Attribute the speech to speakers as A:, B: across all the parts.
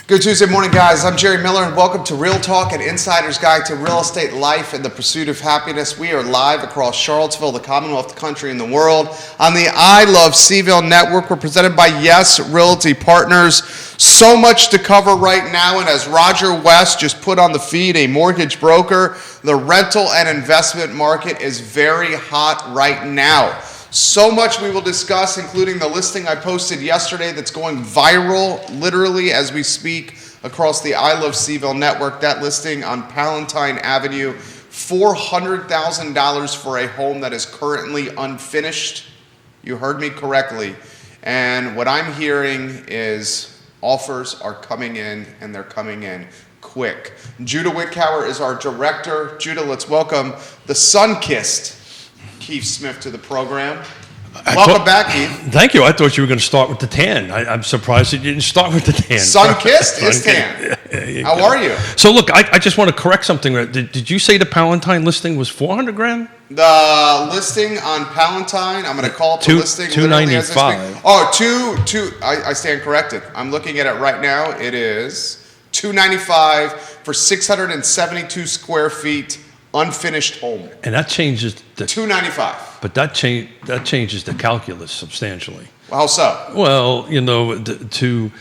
A: Good Tuesday morning, guys. I'm Jerry Miller, and welcome to Real Talk, an insider's guide to real estate life and the pursuit of happiness. We are live across Charlottesville, the Commonwealth, the country, and the world on the I Love CVille Network. We're presented by Yes Realty Partners. So much to cover right now, and as Roger West just put on the feed, a mortgage broker, the rental and investment market is very hot right now. So much we will discuss, including the listing I posted yesterday that's going viral literally as we speak across the I Love CVille Network. That listing on Palatine Avenue, $400,000 for a home that is currently unfinished. You heard me correctly. And what I'm hearing is offers are coming in, and they're coming in quick. Judah Wickower is our director. Judah, let's welcome the sun-kissed Keith Smith to the program. Welcome back, Keith.
B: Thank you. I thought you were going to start with the tan. I'm surprised that you didn't start with the tan.
A: Sun-kissed is tan. How are you?
B: So look, I just want to correct something. Did you say the Palatine listing was $400,000?
A: The listing on Palatine, I'm going to call up the listing.
B: $295.
A: Oh, I stand corrected. I'm looking at it right now. It is $295 for 672 square feet. Unfinished home.
B: And that changes the
A: $295.
B: But that changes the calculus substantially.
A: How so?
B: Well, you know, to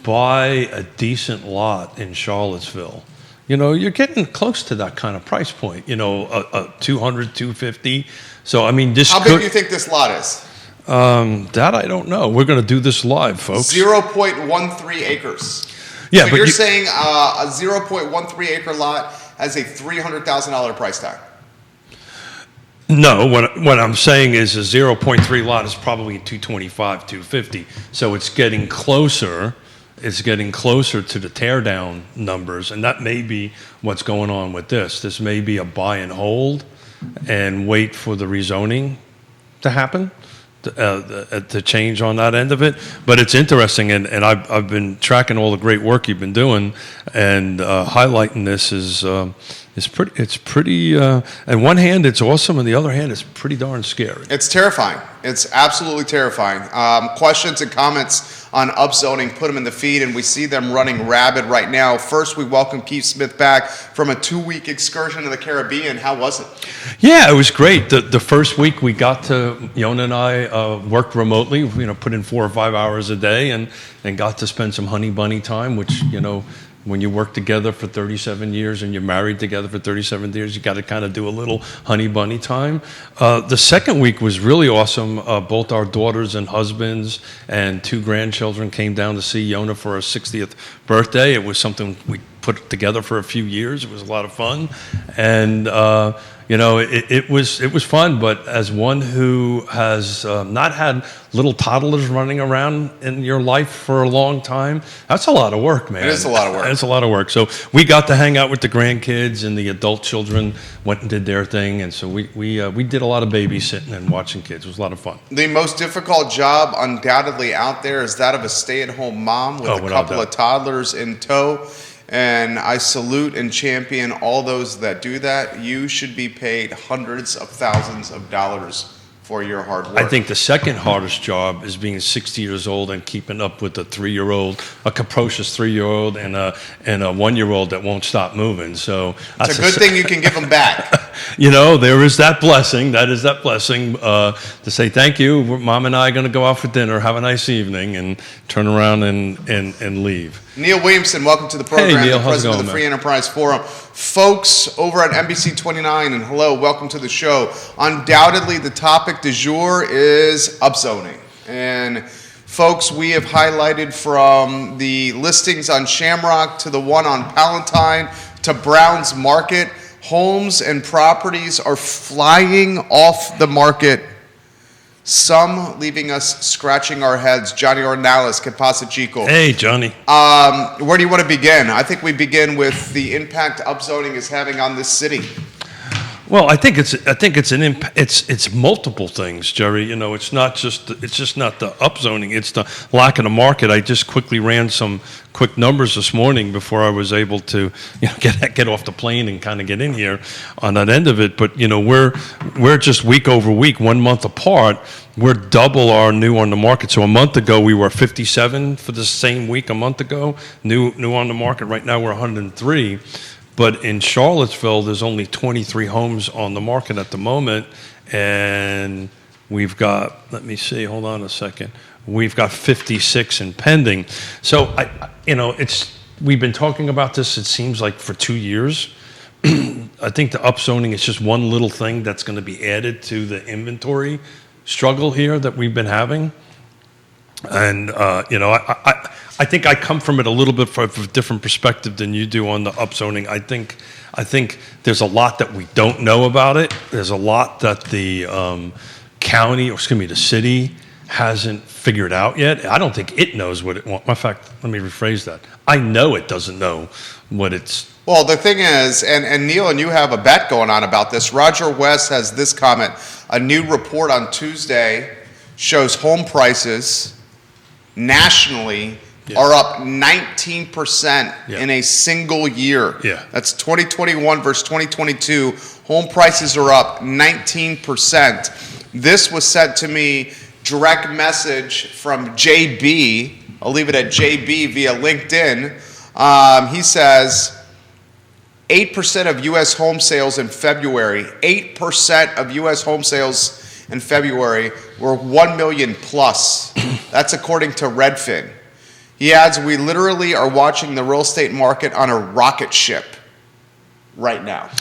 B: buy a decent lot in Charlottesville, you know, you're getting close to that kind of price point. You know, a 200, 250. So I mean, this.
A: How big do you think this lot is?
B: That I don't know. We're going to do this live, folks.
A: 0.13 acres.
B: Yeah,
A: so
B: but
A: you're saying a 0.13 acre lot has a $300,000 price tag?
B: No, what I'm saying is a 0.3 lot is probably 225, 250. So it's getting closer. It's getting closer to the teardown numbers, and that may be what's going on with this. This may be a buy and hold and wait for the rezoning to happen. To change on that end of it, but it's interesting, and I've been tracking all the great work you've been doing, and highlighting this is pretty. On one hand, it's awesome, and the other hand, it's pretty darn scary.
A: It's terrifying. It's absolutely terrifying. Questions and comments on Upzoning, put them in the feed, and we see them running rabid right now. First, we welcome Keith Smith back from a 2-week excursion to the Caribbean. How was it?
B: Yeah, it was great. The first week we got to, Yonna and I worked remotely, you know, put in 4 or 5 hours a day and got to spend some honey bunny time, which, you know, when you work together for 37 years and you're married together for 37 years, you got to kind of do a little honey bunny time. The second week was really awesome. Both our daughters and husbands and 2 grandchildren came down to see Yonna for her 60th birthday. It was something we put together for a few years. It was a lot of fun. And, you know, it was fun, but as one who has not had little toddlers running around in your life for a long time, that's a lot of work, man.
A: It is a lot of work.
B: It's a lot of work. So we got to hang out with the grandkids, and the adult children went and did their thing, and so we did a lot of babysitting and watching kids. It was a lot of fun.
A: The most difficult job undoubtedly out there is that of a stay-at-home mom with a couple of toddlers in tow. And I salute and champion all those that do that. You should be paid hundreds of thousands of dollars for your hard work.
B: I think the second hardest job is being 60 years old and keeping up with a 3-year-old, a capricious 3-year-old, and a 1-year-old that won't stop moving. So
A: it's a good thing you can give them back.
B: You know, there is that blessing. That is that blessing to say thank you. Mom and I are going to go out for dinner, have a nice evening, and turn around and leave.
A: Neil Williamson, welcome to the program.
B: Hey, Neil,
A: the
B: how's it
A: president
B: going,
A: of the Free Enterprise Forum. Folks over at NBC 29, and hello, welcome to the show. Undoubtedly, the topic du jour is upzoning. And folks, we have highlighted from the listings on Shamrock to the one on Palatine to Brown's Market. Homes and properties are flying off the market, some leaving us scratching our heads. Johnny Ornalis, Que Pasa Chico?
B: Hey, Johnny.
A: Where do you want to begin? I think we begin with the impact upzoning is having on this city.
B: Well, I think it's multiple things, Jerry. You know, it's just not the upzoning. It's the lack of the market. I just quickly ran some quick numbers this morning before I was able to, get off the plane and kind of get in here on that end of it. But we're just week over week, 1 month apart. We're double our new on the market. So a month ago we were 57 for the same week. A month ago, new on the market. Right now we're 103. But in Charlottesville, there's only 23 homes on the market at the moment, and we've got, let me see, hold on a second, we've got 56 in pending. So, we've been talking about this, it seems like, for 2 years. I think the upzoning is just one little thing that's going to be added to the inventory struggle here that we've been having. And, I think I come from it a little bit from a different perspective than you do on the upzoning. I think there's a lot that we don't know about it. There's a lot that the the city hasn't figured out yet. I don't think it knows what it wants. In fact, let me rephrase that. I know it doesn't know what it's.
A: Well, the thing is, and Neil and you have a bet going on about this. Roger West has this comment. A new report on Tuesday shows home prices nationally are up 19% in a single year.
B: Yeah.
A: That's 2021 versus 2022. Home prices are up 19%. This was sent to me direct message from JB. I'll leave it at JB via LinkedIn. He says 8% of U.S. home sales in February, 8% of U.S. home sales in February were 1 million plus. That's according to Redfin. He adds, we literally are watching the real estate market on a rocket ship right now.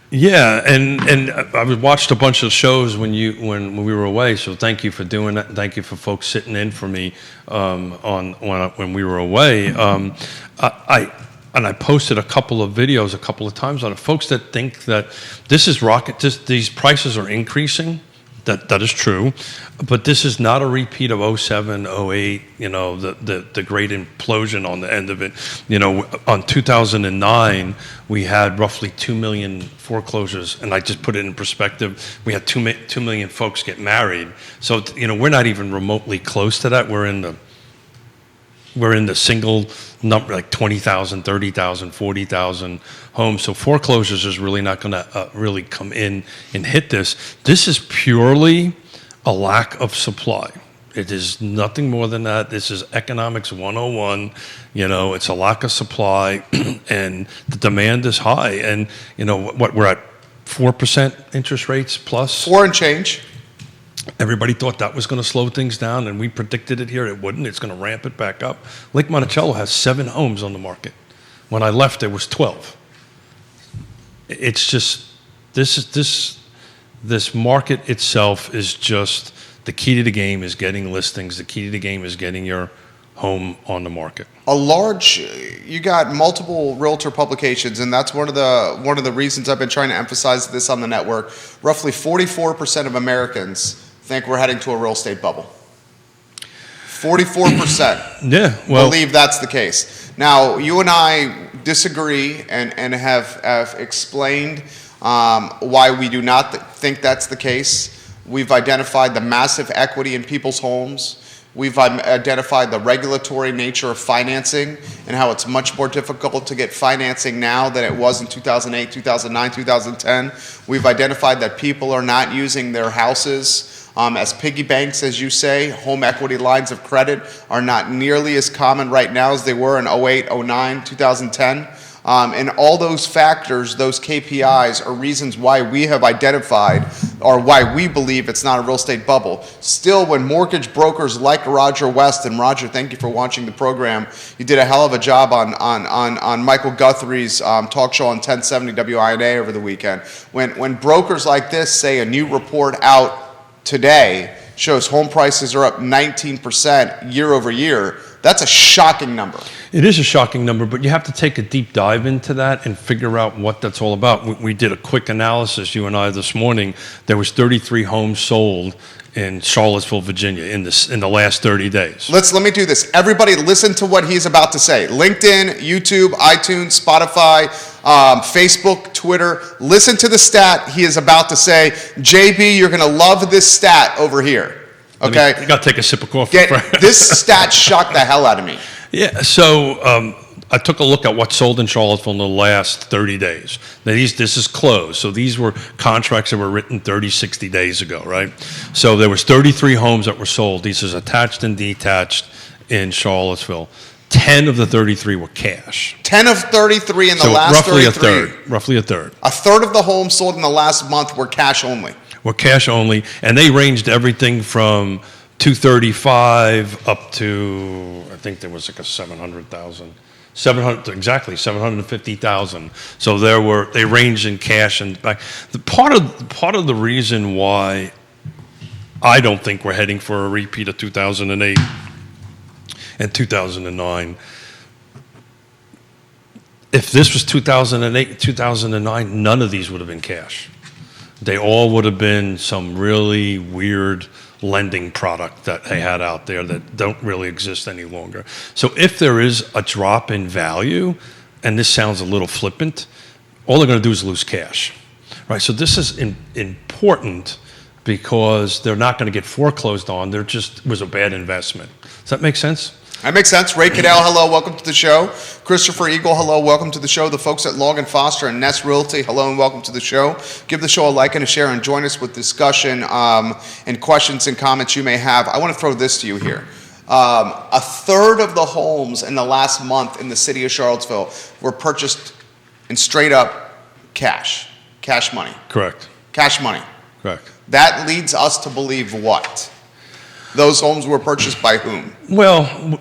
B: Yeah, and I watched a bunch of shows when we were away. So thank you for doing that. Thank you for folks sitting in for me when we were away. I posted a couple of videos a couple of times on it. Folks that think that this is these prices are increasing. That is true, but this is not a repeat of 07, 08, the great implosion on the end of it. On 2009, we had roughly 2 million foreclosures, and I just put it in perspective. We had 2 million folks get married. So, we're not even remotely close to that. We're in the single number, like 20,000, 30,000, 40,000 homes. So foreclosures is really not going to really come in and hit this. This is purely a lack of supply. It is nothing more than that. This is economics 101. It's a lack of supply, and the demand is high. And, we're at 4% interest rates plus.
A: 4 and change.
B: Everybody thought that was going to slow things down, and we predicted it here. It wouldn't. It's going to ramp it back up. Lake Monticello has 7 homes on the market. When I left, there was 12. It's just this market itself is just the key to the game is getting listings. The key to the game is getting your home on the market.
A: You got multiple realtor publications, and that's one of the reasons I've been trying to emphasize this on the network. Roughly 44% of Americans think we're heading to a real estate bubble. 44% believe that's the case. Now, you and I disagree and have explained why we do not think that's the case. We've identified the massive equity in people's homes. We've identified the regulatory nature of financing and how it's much more difficult to get financing now than it was in 2008, 2009, 2010. We've identified that people are not using their houses as piggy banks, as you say. Home equity lines of credit are not nearly as common right now as they were in 08, 09, 2010. And all those factors, those KPIs, are reasons why we have identified or why we believe it's not a real estate bubble. Still, when mortgage brokers like Roger West, and Roger, thank you for watching the program. You did a hell of a job on Michael Guthrie's talk show on 1070 WINA over the weekend. When brokers like this say a new report out today shows home prices are up 19% year over year, that's a shocking number.
B: It is a shocking number, but you have to take a deep dive into that and figure out what that's all about. We did a quick analysis, you and I, this morning. There was 33 homes sold in Charlottesville, Virginia, in the last 30 days.
A: Let me do this. Everybody listen to what he's about to say. LinkedIn, YouTube, iTunes, Spotify, Facebook, Twitter. Listen to the stat he is about to say. JB, you're going to love this stat over here. Okay?
B: I got to take a sip of coffee.
A: This stat shocked the hell out of me.
B: Yeah, so I took a look at what sold in Charlottesville in the last 30 days. Now, this is closed, so these were contracts that were written 30, 60 days ago, right? So there was 33 homes that were sold. These is attached and detached in Charlottesville. 10 of the 33 were cash.
A: 10 of 33 in the
B: So
A: last
B: roughly
A: 33.
B: a third. Roughly a third.
A: A third of the homes sold in the last month were cash only.
B: Were cash only, and they ranged everything from 235 up to, I think there was like a 700,000. 750,000. So they ranged in cash and back. Part of the reason why I don't think we're heading for a repeat of 2008 and 2009. If this was 2008 and 2009, none of these would have been cash. They all would have been some really weird lending product that they had out there that don't really exist any longer. So if there is a drop in value, and this sounds a little flippant, all they're going to do is lose cash, right? So this is important because they're not going to get foreclosed on. They're just was a bad investment. Does that make sense?
A: That makes sense. Ray Cadell, hello, welcome to the show. Christopher Eagle, hello, welcome to the show. The folks at Long & Foster and Nest Realty, hello and welcome to the show. Give the show a like and a share and join us with discussion and questions and comments you may have. I want to throw this to you here. A third of the homes in the last month in the city of Charlottesville were purchased in straight up cash money.
B: Correct.
A: Cash money.
B: Correct.
A: That leads us to believe what? Those homes were purchased by whom?
B: Well,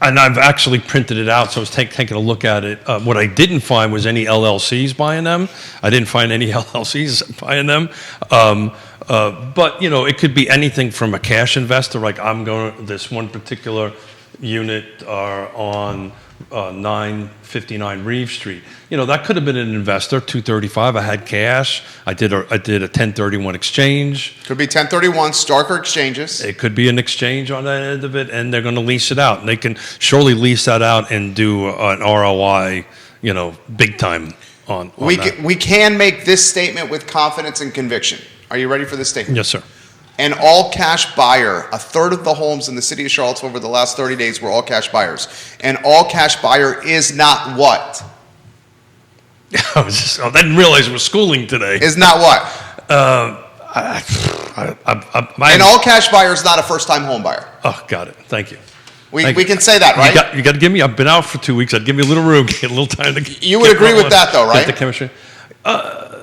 B: and I've actually printed it out, so I was taking a look at it. What I didn't find was any LLCs buying them. I didn't find any LLCs buying them. But, you know, it could be anything from a cash investor, like this one particular unit on 959 Reeve Street. You know, that could have been an investor, 235. I had cash. I did a 1031 exchange.
A: Could be 1031, Starker exchanges.
B: It could be an exchange on that end of it, and they're going to lease it out. And they can surely lease that out and do an ROI, you know, big time on that.
A: We can make this statement with confidence and conviction. Are you ready for this statement?
B: Yes, sir.
A: An all-cash buyer, a third of the homes in the city of Charlottesville over the last 30 days were all-cash buyers. An all-cash buyer is not what?
B: I didn't realize it was schooling today.
A: Is not what? An all-cash buyer is not a first-time home buyer.
B: Oh, got it. Thank you.
A: We can say that, right?
B: You got to give me. I've been out for 2 weeks. I'd give me a little room, get a little time to.
A: You would agree with that, though, right?
B: Get the chemistry.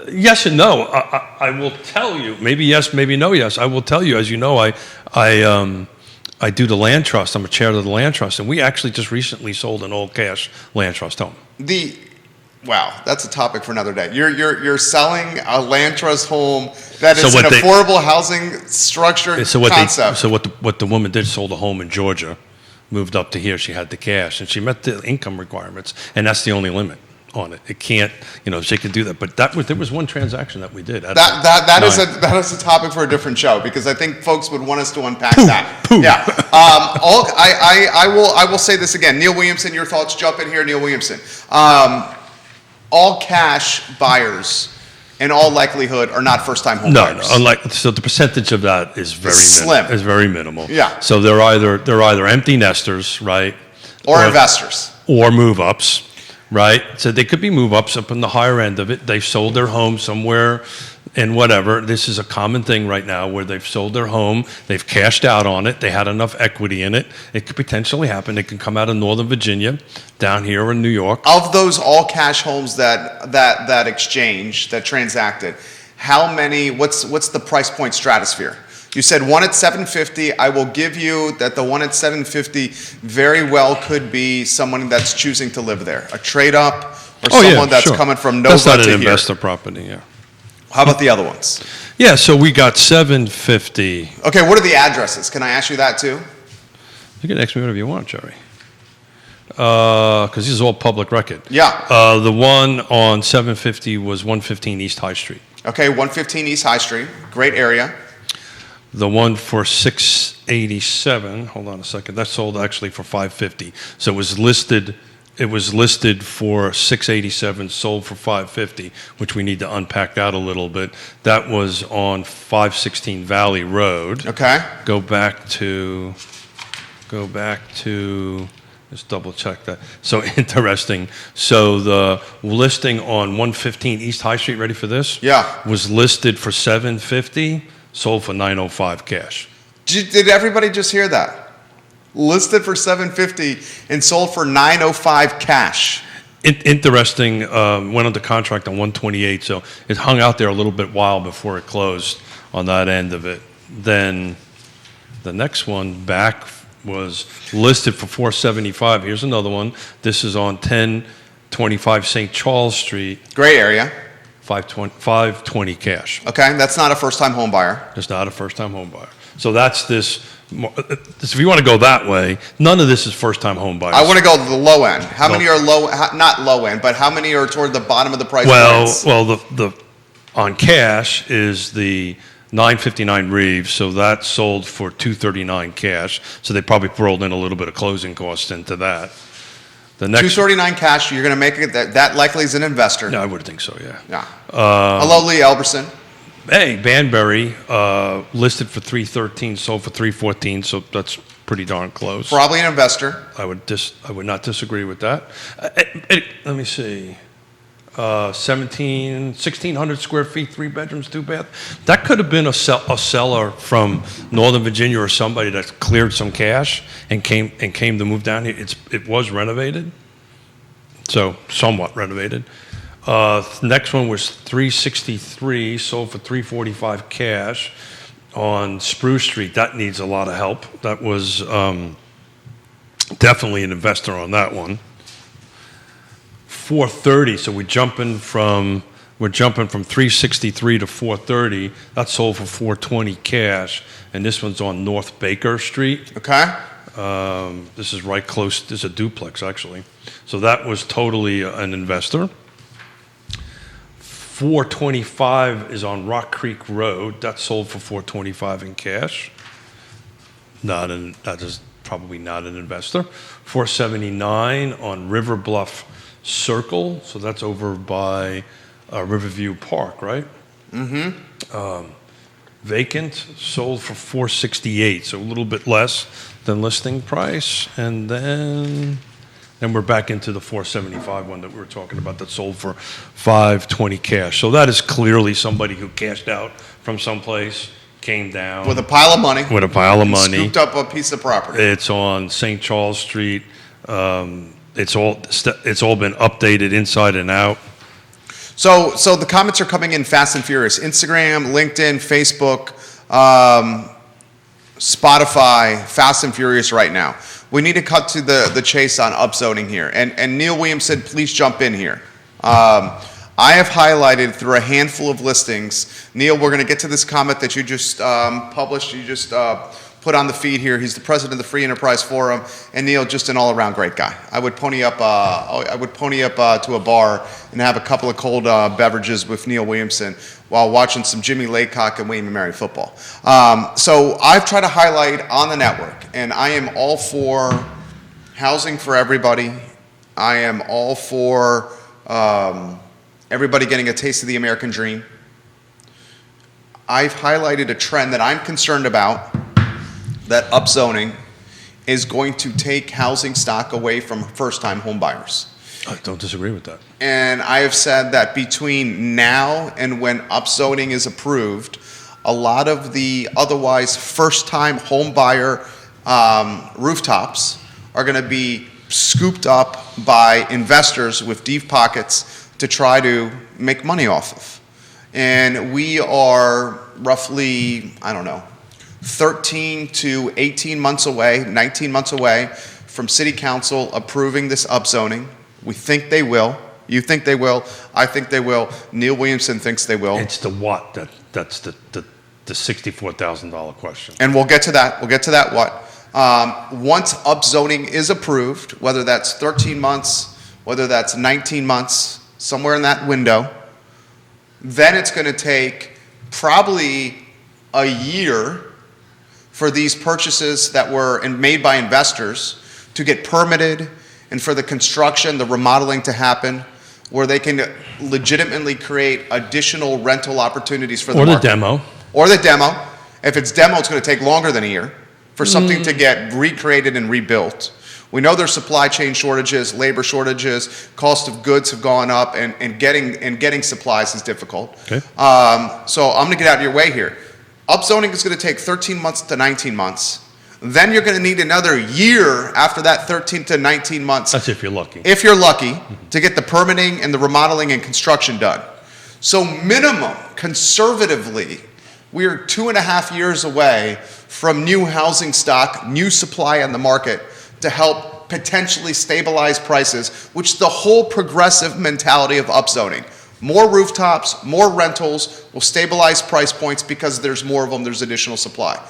B: Yes and no. I will tell you. Maybe yes, maybe no. Yes, I will tell you. As you know, I do the land trust. I'm a chair of the land trust, and we actually just recently sold an all cash land trust home.
A: Wow, that's a topic for another day. You're selling a land trust home that is an
B: affordable
A: housing structure concept.
B: What the woman did, sold a home in Georgia, moved up to here. She had the cash, and she met the income requirements, and that's the only limit on it. It can't, you know, she could do that. But there was one transaction that we did. That
A: is a topic for a different show, because I think folks would want us to unpack that. Yeah. I will say this again. Neil Williamson, your thoughts? Jump in here, Neil Williamson. All cash buyers, in all likelihood, are not first-time home buyers.
B: No. So the percentage of that is very
A: slim.
B: Is very minimal.
A: Yeah.
B: So they're either empty nesters, right,
A: or investors,
B: or move-ups. Right, so they could be move-ups up in the higher end of it. They've sold their home somewhere, and whatever. This is a common thing right now where they've sold their home, they've cashed out on it, they had enough equity in it. It could potentially happen. It can come out of Northern Virginia, down here in New York.
A: Of those all-cash homes that exchanged, that transacted, how many? What's the price point stratosphere? You said one at $750. I will give you that the one at $750 very well could be someone that's choosing to live there, a trade up, or someone that's coming from Nova to here.
B: That's not an investor property, yeah.
A: How about the other ones?
B: Yeah, so we got $750.
A: Okay, what are the addresses? Can I ask you that too?
B: You can ask me whatever you want, Jerry. Because this is all public record.
A: Yeah.
B: The one on 750 was 115 East High Street.
A: Okay, 115 East High Street, great area.
B: The one for 687, hold on a second, that sold actually for 550. So it was listed it was listed for 687, sold for 550, which we need to unpack that a little bit. That was on 516 Valley Road.
A: Okay.
B: Go back to, just double check that. So interesting. So the listing on 115 East High Street, ready for this?
A: Yeah.
B: Was listed for 750, sold for 905 cash.
A: Did everybody just hear that? Listed for 750 and sold for 905 cash.
B: Interesting. Went under contract on 128, so it hung out there a little bit while before it closed on that end of it. Then the next one back was listed for 475. Here's another one. This is on 1025 St. Charles Street.
A: Great area.
B: 520 cash.
A: Okay, that's not a first-time home buyer.
B: It's not a first-time home buyer. So that's this. If you want to go that way, none of this is first-time home buyers.
A: I want to go to the low end. How many are not low end, but how many are toward the bottom of the price range?
B: Well, the on cash is the 959 Reeves, so that sold for 239 cash. So they probably rolled in a little bit of closing costs into that. The next
A: 239 cash. You're going to make it. That likely is an investor.
B: No, I would think so. Yeah.
A: Yeah. Hello, Lee Elberson.
B: Hey, Banbury listed for 313, sold for 314, so that's pretty darn close.
A: Probably an investor.
B: I would not disagree with that. Let me see. 1,600 square feet, 3 bedrooms, 2 bath. That could have been a seller from Northern Virginia or somebody that cleared some cash and came to move down here. It was renovated, so somewhat renovated. Next one was 363, sold for 345 cash on Spruce Street. That needs a lot of help. That was definitely an investor on that one. 430, so we're jumping from 363 to 430. That sold for 420 cash, and this one's on North Baker Street.
A: Okay.
B: This is right close. This is a duplex actually. So that was totally an investor. 425 is on Rock Creek Road. That sold for 425 in cash. That is probably not an investor. 479 on River Bluff Circle. So that's over by Riverview Park, right? Mm-hmm. Vacant, sold for 468, so a little bit less than listing price. And then we're back into the 475 one that we were talking about that sold for 520 cash. So that is clearly somebody who cashed out from someplace, came down.
A: With a pile of money.
B: With a pile of money.
A: Scooped up a piece of property.
B: It's on St. Charles Street. It's all been updated inside and out.
A: So the comments are coming in fast and furious. Instagram, LinkedIn, Facebook, Spotify, fast and furious right now. We need to cut to the chase on upzoning here. And Neil Williams said, please jump in here. I have highlighted through a handful of listings. Neil, we're going to get to this comment that you just published. You just put on the feed here. He's the president of the Free Enterprise Forum, and Neil, just an all-around great guy. I would pony up to a bar and have a couple of cold beverages with Neil Williamson while watching some Jimmy Laycock and Wayne Mary football. So I've tried to highlight on the network, and I am all for housing for everybody. I am all for everybody getting a taste of the American dream. I've highlighted a trend that I'm concerned about, that upzoning is going to take housing stock away from first-time home buyers.
B: I don't disagree with that.
A: And I have said that between now and when upzoning is approved, a lot of the otherwise first-time home buyer rooftops are going to be scooped up by investors with deep pockets to try to make money off of. And we are roughly, 13 to 18 months away, 19 months away from City Council approving this upzoning. We think they will. You think they will. I think they will. Neil Williamson thinks they will.
B: It's the what that's the $64,000 question.
A: And we'll get to that. We'll get to that what. Once upzoning is approved, whether that's 13 months, whether that's 19 months, somewhere in that window, then it's going to take probably a year for these purchases that were made by investors to get permitted and for the construction, the remodeling to happen, where they can legitimately create additional rental opportunities for the
B: Or the
A: market.
B: demo.
A: Or the demo. If it's demo, it's going to take longer than a year for something to get recreated and rebuilt. We know there's supply chain shortages, labor shortages, cost of goods have gone up, and getting supplies is difficult.
B: Okay.
A: So I'm going to get out of your way here. Upzoning is going to take 13 months to 19 months. Then you're going to need another year after that 13 to 19 months.
B: That's if you're lucky.
A: If you're lucky, to get the permitting and the remodeling and construction done. So minimum, conservatively, we're 2.5 years away from new housing stock, new supply on the market to help potentially stabilize prices, which the whole progressive mentality of upzoning. More rooftops, more rentals will stabilize price points because there's more of them, there's additional supply.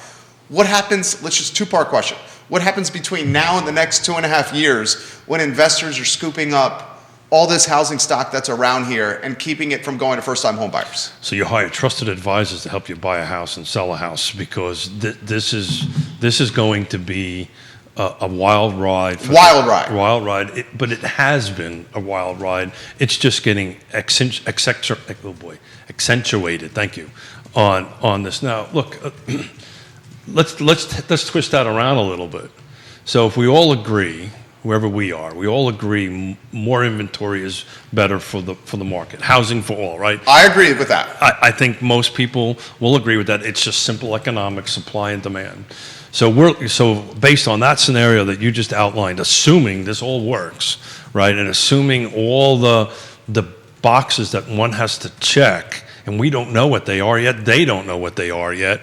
A: What happens, let's just two-part question. What happens between now and the next 2.5 years when investors are scooping up all this housing stock that's around here and keeping it from going to first-time home buyers?
B: So you hire trusted advisors to help you buy a house and sell a house, because this is going to be a wild ride.
A: Wild ride.
B: Wild ride. But it has been a wild ride. It's just getting accentuated. Thank you. On this now. Look, let's twist that around a little bit. So if we all agree, wherever we are, we all agree more inventory is better for the market. Housing for all, right?
A: I agree with that.
B: I think most people will agree with that. It's just simple economics, supply and demand. So based on that scenario that you just outlined, assuming this all works, right, and assuming all the boxes that one has to check, and we don't know what they are yet, they don't know what they are yet,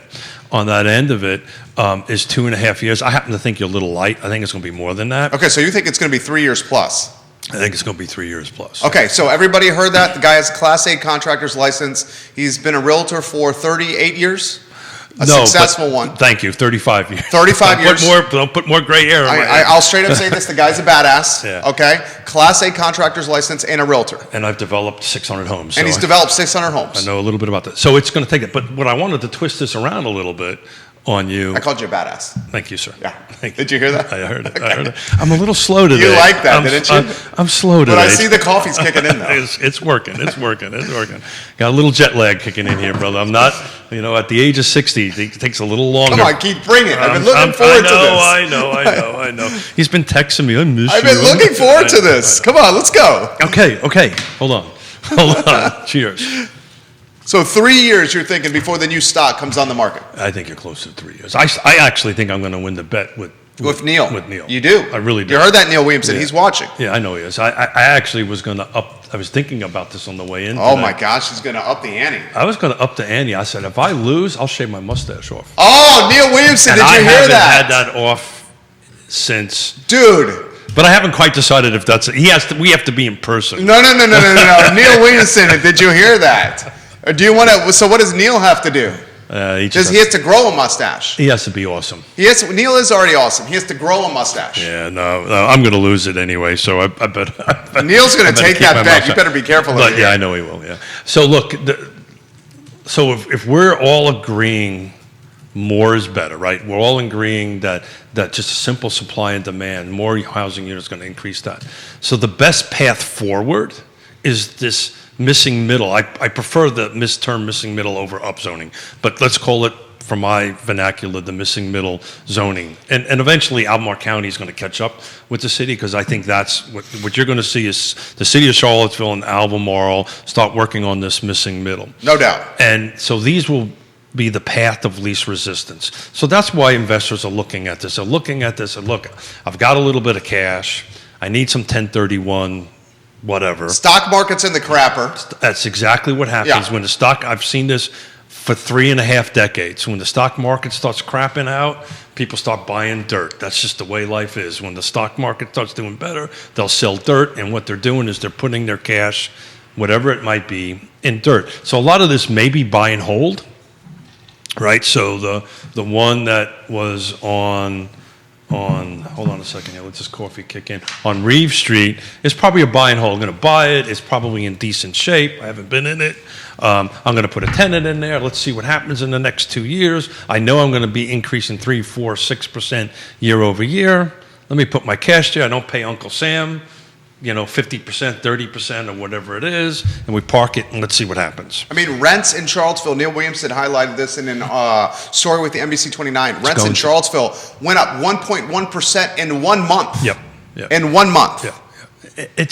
B: on that end of it, is 2.5 years. I happen to think you're a little light. I think it's going to be more than that.
A: Okay, so you think it's going to be 3 years plus?
B: I think it's going to be 3 years plus.
A: Okay, so everybody heard that? The guy has a Class A contractor's license. He's been a realtor for 38 years? A successful one.
B: Thank you, 35 years.
A: 35 years.
B: Don't put more gray hair in my head.
A: I'll straight up say this, the guy's a badass,
B: Yeah.
A: okay? Class A contractor's license and a realtor.
B: And I've developed 600 homes.
A: And he's developed 600 homes.
B: I know a little bit about that. So it's going to take it. But what I wanted to twist this around a little bit on you.
A: I called you a badass.
B: Thank you, sir.
A: Yeah.
B: Thank you.
A: Did you hear that?
B: I heard it. I heard it. I'm a little slow today.
A: You like that, didn't you?
B: I'm slow today.
A: But I see the coffee's kicking in, though.
B: It's working. It's working. It's working. Got a little jet lag kicking in here, brother. I'm not, at the age of 60, it takes a little longer.
A: Come on, keep bringing it. I've been looking forward to this.
B: I know. He's been texting me. I miss you.
A: I've been looking forward to this. Come on, let's go.
B: Okay. Hold on. Cheers.
A: So 3 years you're thinking before the new stock comes on the market?
B: I think you're close to 3 years. I actually think I'm going to win the bet with
A: Neil.
B: With Neil.
A: You do?
B: I really do.
A: You heard that, Neil Williamson.
B: Yeah.
A: He's watching.
B: Yeah, I know he is. I actually was going to I was thinking about this on the way in.
A: Oh, my gosh, he's going to up the ante.
B: I was going to up the ante. I said, if I lose, I'll shave my mustache off.
A: Oh, Neil Williamson,
B: And
A: did you hear that?
B: I haven't had that off since.
A: Dude.
B: But I haven't quite decided if that's it. We have to be in person.
A: No. Neil Williamson, did you hear that? Or do you want to? So what does Neil have to do? He has to grow a mustache.
B: He has to be awesome.
A: Neil is already awesome. He has to grow a mustache.
B: Yeah, no, I'm going to lose it anyway. So I bet
A: Neil's going to take that bet. You better be careful.
B: But yeah, I know he will. Yeah. So look, so if we're all agreeing more is better, right? We're all agreeing that just a simple supply and demand, more housing units, is going to increase that. So the best path forward is this missing middle. I prefer the term missing middle over upzoning, but let's call it, for my vernacular, the missing middle zoning. And eventually Albemarle County is going to catch up with the city, because I think that's what you're going to see is the city of Charlottesville and Albemarle start working on this missing middle.
A: No doubt.
B: And so these will be the path of least resistance. So that's why investors are looking at this. They're looking at this and look, I've got a little bit of cash. I need some 1031 whatever.
A: Stock market's in the crapper.
B: That's exactly what happens when the stock, I've seen this for 3.5 decades. When the stock market starts crapping out, people start buying dirt. That's just the way life is. When the stock market starts doing better, they'll sell dirt, and what they're doing is they're putting their cash, whatever it might be, in dirt. So a lot of this may be buy and hold, right? So the one that was on hold on a second here, let this coffee kick in, on Reeve Street, is probably a buy and hold. I'm going to buy it. It's probably in decent shape. I haven't been in it. I'm going to put a tenant in there. Let's see what happens in the next 2 years. I know I'm going to be increasing 3%, 4%, 6% year over year. Let me put my cash there. I don't pay Uncle Sam, 50%, 30%, or whatever it is, and we park it, and let's see what happens.
A: I mean, rents in Charlottesville, Neil Williamson highlighted this in a story with the NBC 29. Rents in Charlottesville went up 1.1% in 1 month.
B: Yep.
A: In 1 month.
B: Yeah.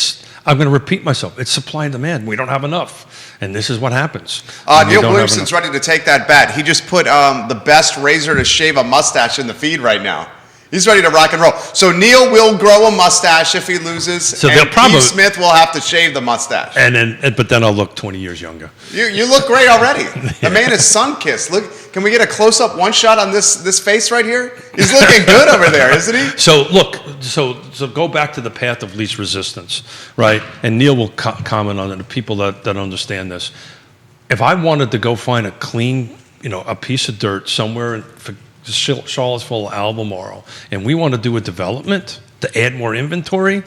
B: I'm going to repeat myself. It's supply and demand. We don't have enough, and this is what happens.
A: Neil Williamson's ready to take that bet. He just put the best razor to shave a mustache in the feed right now. He's ready to rock and roll. So Neil will grow a mustache if he loses,
B: so
A: and Keith Smith will have to shave the mustache.
B: But then I'll look 20 years younger.
A: You look great already. The man is sun-kissed. Look, can we get a close-up one shot on this face right here? He's looking good over there, isn't he?
B: So look, so go back to the path of least resistance, right? And Neil will comment on it, the people that understand this. If I wanted to go find a clean, a piece of dirt somewhere for Charlottesville, Albemarle, and we want to do a development to add more inventory,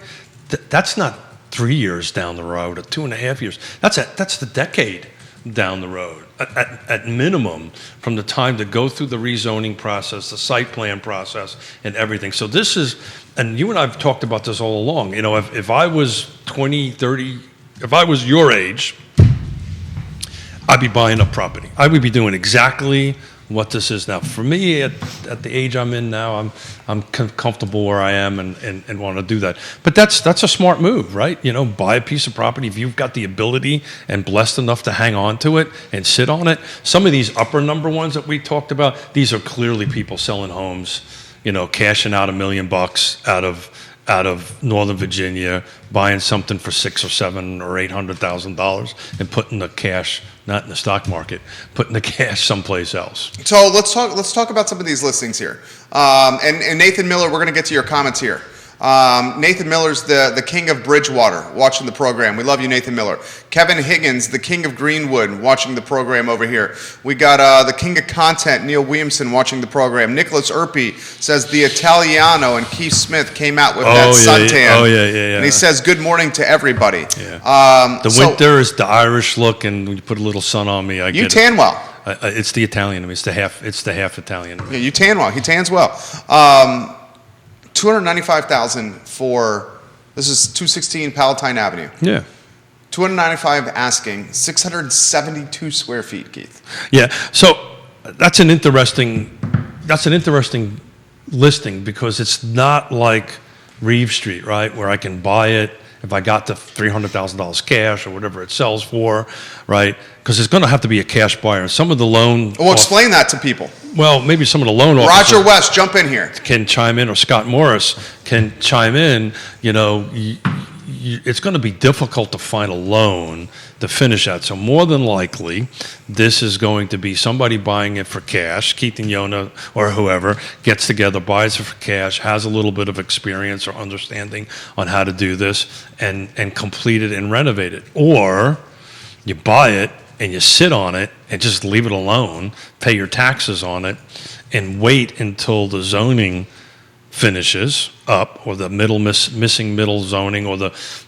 B: that's not 3 years down the road or 2.5 years. That's the decade down the road at minimum, from the time to go through the rezoning process, the site plan process, and everything. So this is, and you and I have talked about this all along. If I was 20, 30, if I was your age, I'd be buying up property. I would be doing exactly what this is now. For me, at the age I'm in now, I'm comfortable where I am and want to do that. But that's a smart move, right? Buy a piece of property if you've got the ability and blessed enough to hang on to it and sit on it. Some of these upper number ones that we talked about, these are clearly people selling homes, cashing out $1 million out of Northern Virginia, buying something for $600,000 or $700,000 or $800,000 and putting the cash, not in the stock market, putting the cash someplace else.
A: So let's talk about some of these listings here. And Nathan Miller, we're going to get to your comments here. Nathan Miller's the king of Bridgewater, watching the program. We love you, Nathan Miller. Kevin Higgins, the king of Greenwood, watching the program over here. We got the king of content, Neil Williamson, watching the program. Nicholas Erpe says the Italiano and Keith Smith came out with that suntan.
B: Oh, yeah.
A: And he says good morning to everybody.
B: Yeah. Winter is the Irish look, and when you put a little sun on me, I get it.
A: You tan well.
B: It's the Italian. I mean, it's the half Italian.
A: Yeah, you tan well. He tans well. $295,000 for, this is 216 Palatine Avenue.
B: Yeah.
A: $295,000 asking, 672 square feet, Keith.
B: Yeah. So that's an interesting listing, because it's not like Reeve Street, right, where I can buy it if I got the $300,000 cash or whatever it sells for, right? Because it's going to have to be a cash buyer. Some of the loan.
A: Well, explain that to people.
B: Well, maybe some of the loan
A: Roger West, jump in here.
B: Can chime in, or Scott Morris can chime in. It's going to be difficult to find a loan to finish that. So more than likely, this is going to be somebody buying it for cash. Keith and Yonna or whoever gets together, buys it for cash, has a little bit of experience or understanding on how to do this, and complete it and renovate it. Or you buy it and you sit on it and just leave it alone, pay your taxes on it, and wait until the zoning finishes up, or the missing middle zoning, or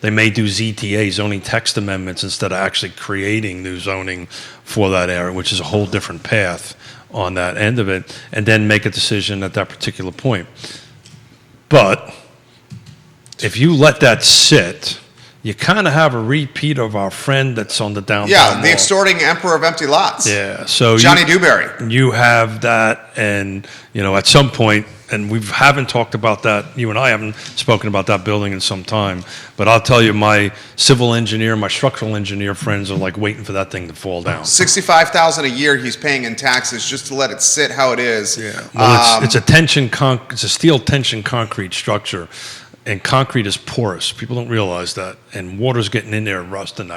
B: they may do ZTA, zoning text amendments, instead of actually creating new zoning for that area, which is a whole different path on that end of it, and then make a decision at that particular point. But if you let that sit, you kind of have a repeat of our friend that's on the downtown
A: Yeah, the
B: mall.
A: extorting emperor of empty lots.
B: Yeah, so
A: Johnny Dewberry.
B: You have that, and at some point, and we haven't talked about that, you and I haven't spoken about that building in some time, but I'll tell you, my civil engineer, my structural engineer friends are like waiting for that thing to fall down.
A: $65,000 a year he's paying in taxes just to let it sit how it is.
B: Yeah, well, it's a steel tension concrete structure, and concrete is porous. People don't realize that, and water's getting in there and rusting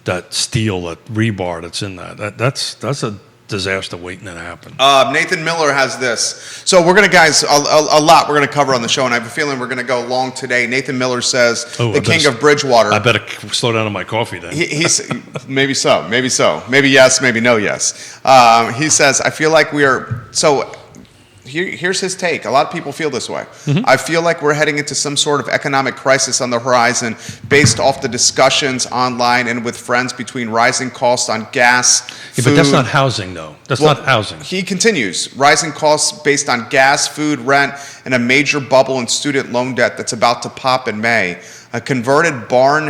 B: that steel, that rebar that's in that. That's a disaster waiting to happen.
A: Nathan Miller has this. So we're going to, guys, a lot we're going to cover on the show, and I have a feeling we're going to go long today. Nathan Miller says, the king of Bridgewater.
B: I better slow down on my coffee then.
A: He's maybe so. Maybe yes, maybe no yes. He says, I feel like we are, so here's his take. A lot of people feel this way. I feel like we're heading into some sort of economic crisis on the horizon based off the discussions online and with friends between rising costs on gas, food.
B: But that's not housing, though. That's not housing.
A: He continues, rising costs based on gas, food, rent, and a major bubble in student loan debt that's about to pop in May. A converted barn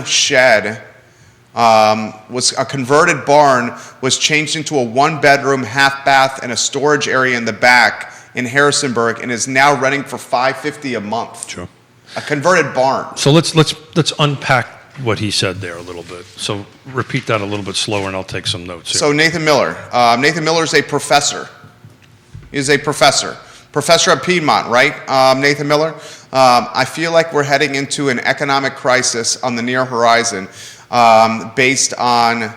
A: was changed into a one-bedroom, half-bath, and a storage area in the back in Harrisonburg, and is now renting for $550 a month.
B: Sure.
A: A converted barn.
B: So let's unpack what he said there a little bit. So repeat that a little bit slower, and I'll take some notes here.
A: So Nathan Miller. Nathan Miller is a professor. He's a professor. Professor at Piedmont, right, Nathan Miller? I feel like we're heading into an economic crisis on the near horizon based on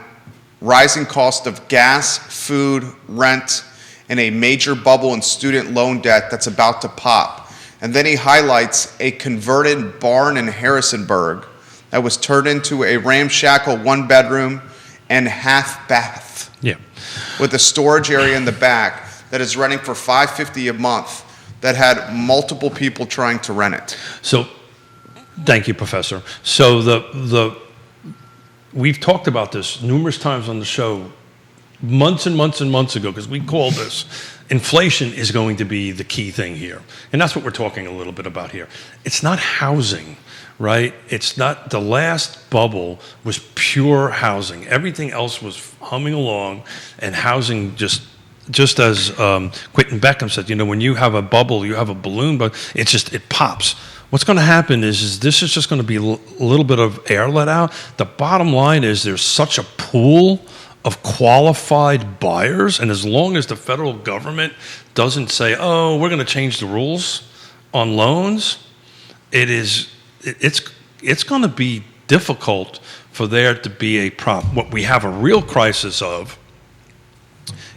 A: rising cost of gas, food, rent, and a major bubble in student loan debt that's about to pop. And then he highlights a converted barn in Harrisonburg that was turned into a ramshackle one-bedroom and half-bath.
B: Yeah.
A: With a storage area in the back that is renting for $550 a month that had multiple people trying to rent it.
B: So, thank you, Professor. So we've talked about this numerous times on the show, months and months and months ago, because we called this, inflation is going to be the key thing here. And that's what we're talking a little bit about here. It's not housing, right? It's not, the last bubble was pure housing. Everything else was humming along, and housing just as Quentin Beckham said, when you have a bubble, you have a balloon, but it pops. What's going to happen is this is just going to be a little bit of air let out. The bottom line is there's such a pool of qualified buyers, and as long as the federal government doesn't say, oh, we're going to change the rules on loans, it's going to be difficult for there to be a problem. What we have a real crisis of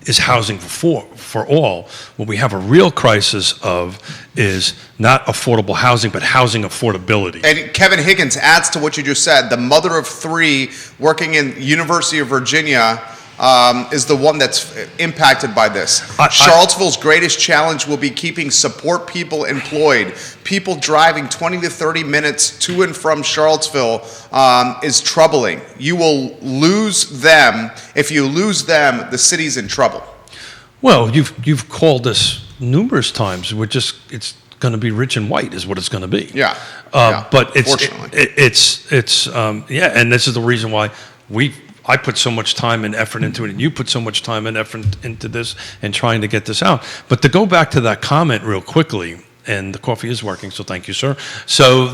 B: is housing for all. What we have a real crisis of is not affordable housing, but housing affordability.
A: And Kevin Higgins adds to what you just said. The mother of three working in University of Virginia is the one that's impacted by this. Charlottesville's greatest challenge will be keeping support people employed. People driving 20 to 30 minutes to and from Charlottesville is troubling. You will lose them. If you lose them, the city's in trouble.
B: Well, you've called this numerous times. It's going to be rich and white is what it's going to be.
A: Yeah.
B: But and this is the reason why I put so much time and effort into it, and you put so much time and effort into this and trying to get this out. But to go back to that comment real quickly, and the coffee is working, so thank you, sir. So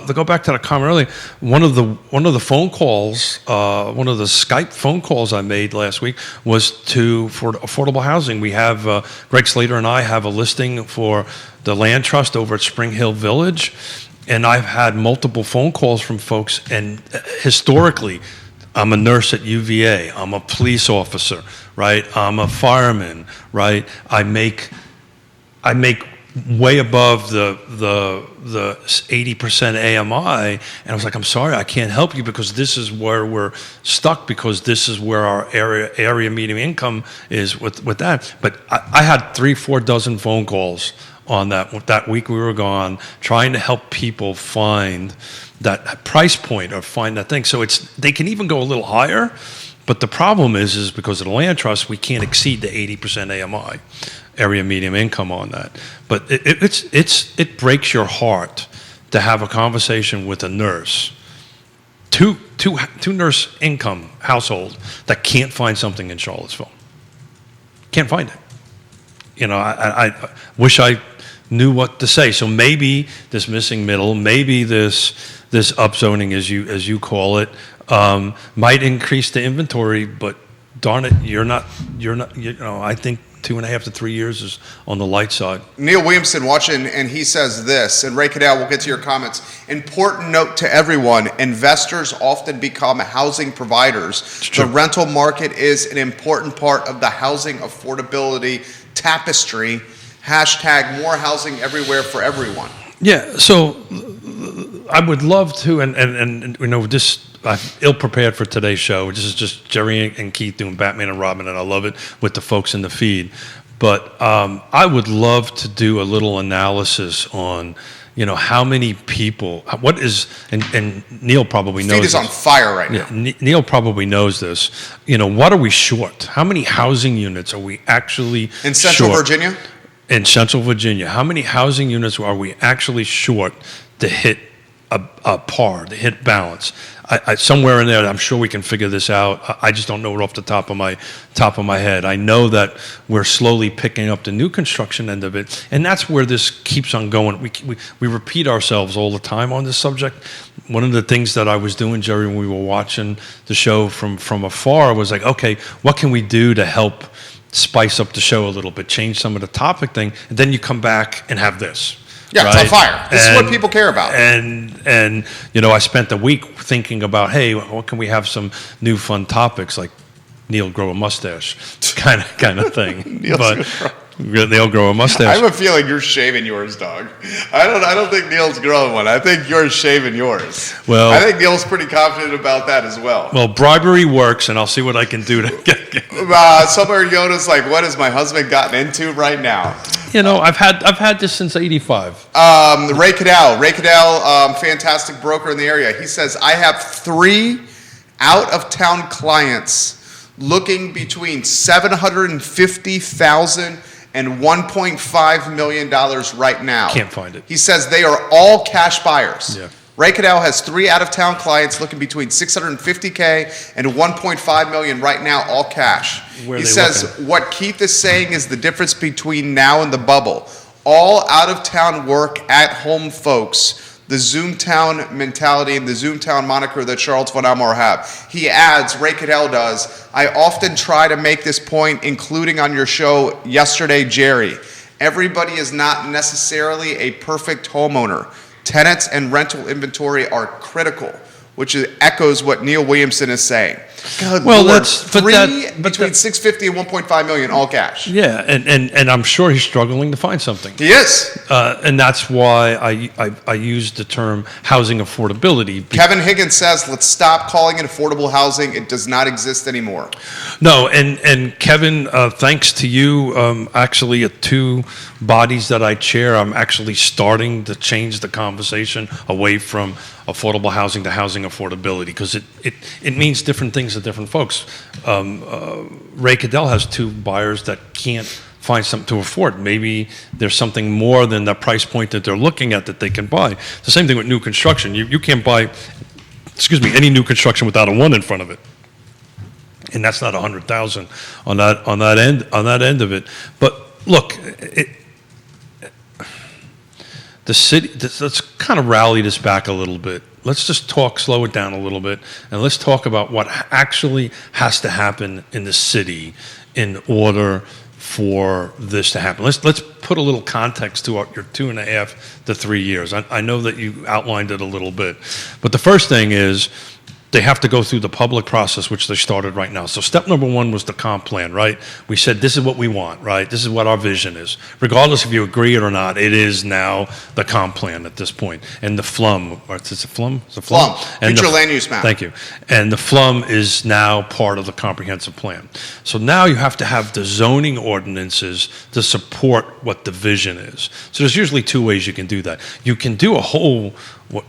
B: to go back to that comment earlier, one of the phone calls, one of the Skype phone calls I made last week was for affordable housing. We have Greg Slater and I have a listing for the land trust over at Spring Hill Village, and I've had multiple phone calls from folks. And historically, I'm a nurse at UVA. I'm a police officer, right? I'm a fireman, right? I make way above the 80% AMI, and I was like, I'm sorry, I can't help you because this is where we're stuck, because this is where our area median income is with that. But I had 3-4 dozen phone calls on that week we were gone, trying to help people find that price point or find that thing. So they can even go a little higher, but the problem is because of the land trust, we can't exceed the 80% AMI, area median income on that. But it breaks your heart to have a conversation with a nurse, two nurse income household that can't find something in Charlottesville. Can't find it. I wish I knew what to say. So maybe this missing middle, maybe this upzoning, as you call it, might increase the inventory. But darn it, you're not. I think 2.5 to 3 years is on the light side.
A: Neil Williamson watching, and he says this, and Ray Cadell, we'll get to your comments. Important note to everyone, investors often become housing providers. The rental market is an important part of the housing affordability tapestry. Hashtag more housing everywhere for everyone.
B: Yeah, so I would love to, and this, I'm ill prepared for today's show. This is just Jerry and Keith doing Batman and Robin, and I love it with the folks in the feed. But I would love to do a little analysis on, how many people, what is, and Neil probably knows
A: Feed is
B: this.
A: on fire right now.
B: Neil probably knows this. What are we short? How many housing units are we actually
A: In Central
B: short?
A: Virginia?
B: In Central Virginia, how many housing units are we actually short to hit a par, to hit balance? I somewhere in there, I'm sure we can figure this out. I just don't know it off the top of my head. I know that we're slowly picking up the new construction end of it, and that's where this keeps on going. We repeat ourselves all the time on this subject. One of the things that I was doing, Jerry, when we were watching the show from afar was like, okay, what can we do to help spice up the show a little bit, change some of the topic thing, and then you come back and have this.
A: Yeah,
B: right?
A: It's on fire. This is what people care about.
B: And I spent the week thinking about, hey, what can we have some new fun topics like Neil grow a mustache kind of thing. Neil grow a mustache.
A: I have a feeling you're shaving yours, dog. I don't think Neil's growing one. I think you're shaving yours.
B: Well,
A: I think Neil's pretty confident about that as well.
B: Well, bribery works, and I'll see what I can do to get
A: somewhere Yonna's like, what has my husband gotten into right now?
B: I've had this since '85.
A: Ray Cadell, fantastic broker in the area. He says, I have 3 out-of-town clients looking between $750,000 and $1.5 million right now.
B: Can't find it.
A: He says they are all cash buyers.
B: Yeah.
A: Ray Cadell has 3 out-of-town clients looking between $650K and $1.5 million right now, all cash.
B: Where
A: He
B: they
A: says
B: looking?
A: what Keith is saying is the difference between now and the bubble. All out-of-town work at home folks, the Zoomtown mentality and the Zoomtown moniker that Charlottesville and Elmore have. He adds, Ray Cadell does, I often try to make this point, including on your show yesterday, Jerry. Everybody is not necessarily a perfect homeowner. Tenants and rental inventory are critical, which echoes what Neil Williamson is saying. God,
B: well,
A: Lord,
B: that's
A: between $650 and $1.5 million, all cash.
B: Yeah, and I'm sure he's struggling to find something.
A: He is.
B: And that's why I use the term housing affordability.
A: Kevin Higgins says, let's stop calling it affordable housing. It does not exist anymore.
B: No, and Kevin, thanks to you, actually at 2 bodies that I chair, I'm actually starting to change the conversation away from affordable housing to housing affordability, because it means different things to different folks. Ray Cadell has 2 buyers that can't find something to afford. Maybe there's something more than the price point that they're looking at that they can buy. It's the same thing with new construction. You can't buy, any new construction without a 1 in front of it. And that's not $100,000 on that end of it. But look, the city, let's kind of rally this back a little bit. Let's just slow it down a little bit, and let's talk about what actually has to happen in the city in order for this to happen. Let's put a little context to your 2.5 to 3 years. I know that you outlined it a little bit, but the first thing is they have to go through the public process, which they started right now. So step number 1 was the comp plan, right? We said, this is what we want, right? This is what our vision is. Regardless if you agree it or not, it is now the comp plan at this point. And the FLUM, or is it FLUM? Is it FLUM?
A: Future land use map.
B: Thank you. And the FLUM is now part of the comprehensive plan. So now you have to have the zoning ordinances to support what the vision is. So there's usually 2 ways you can do that. You can do a whole,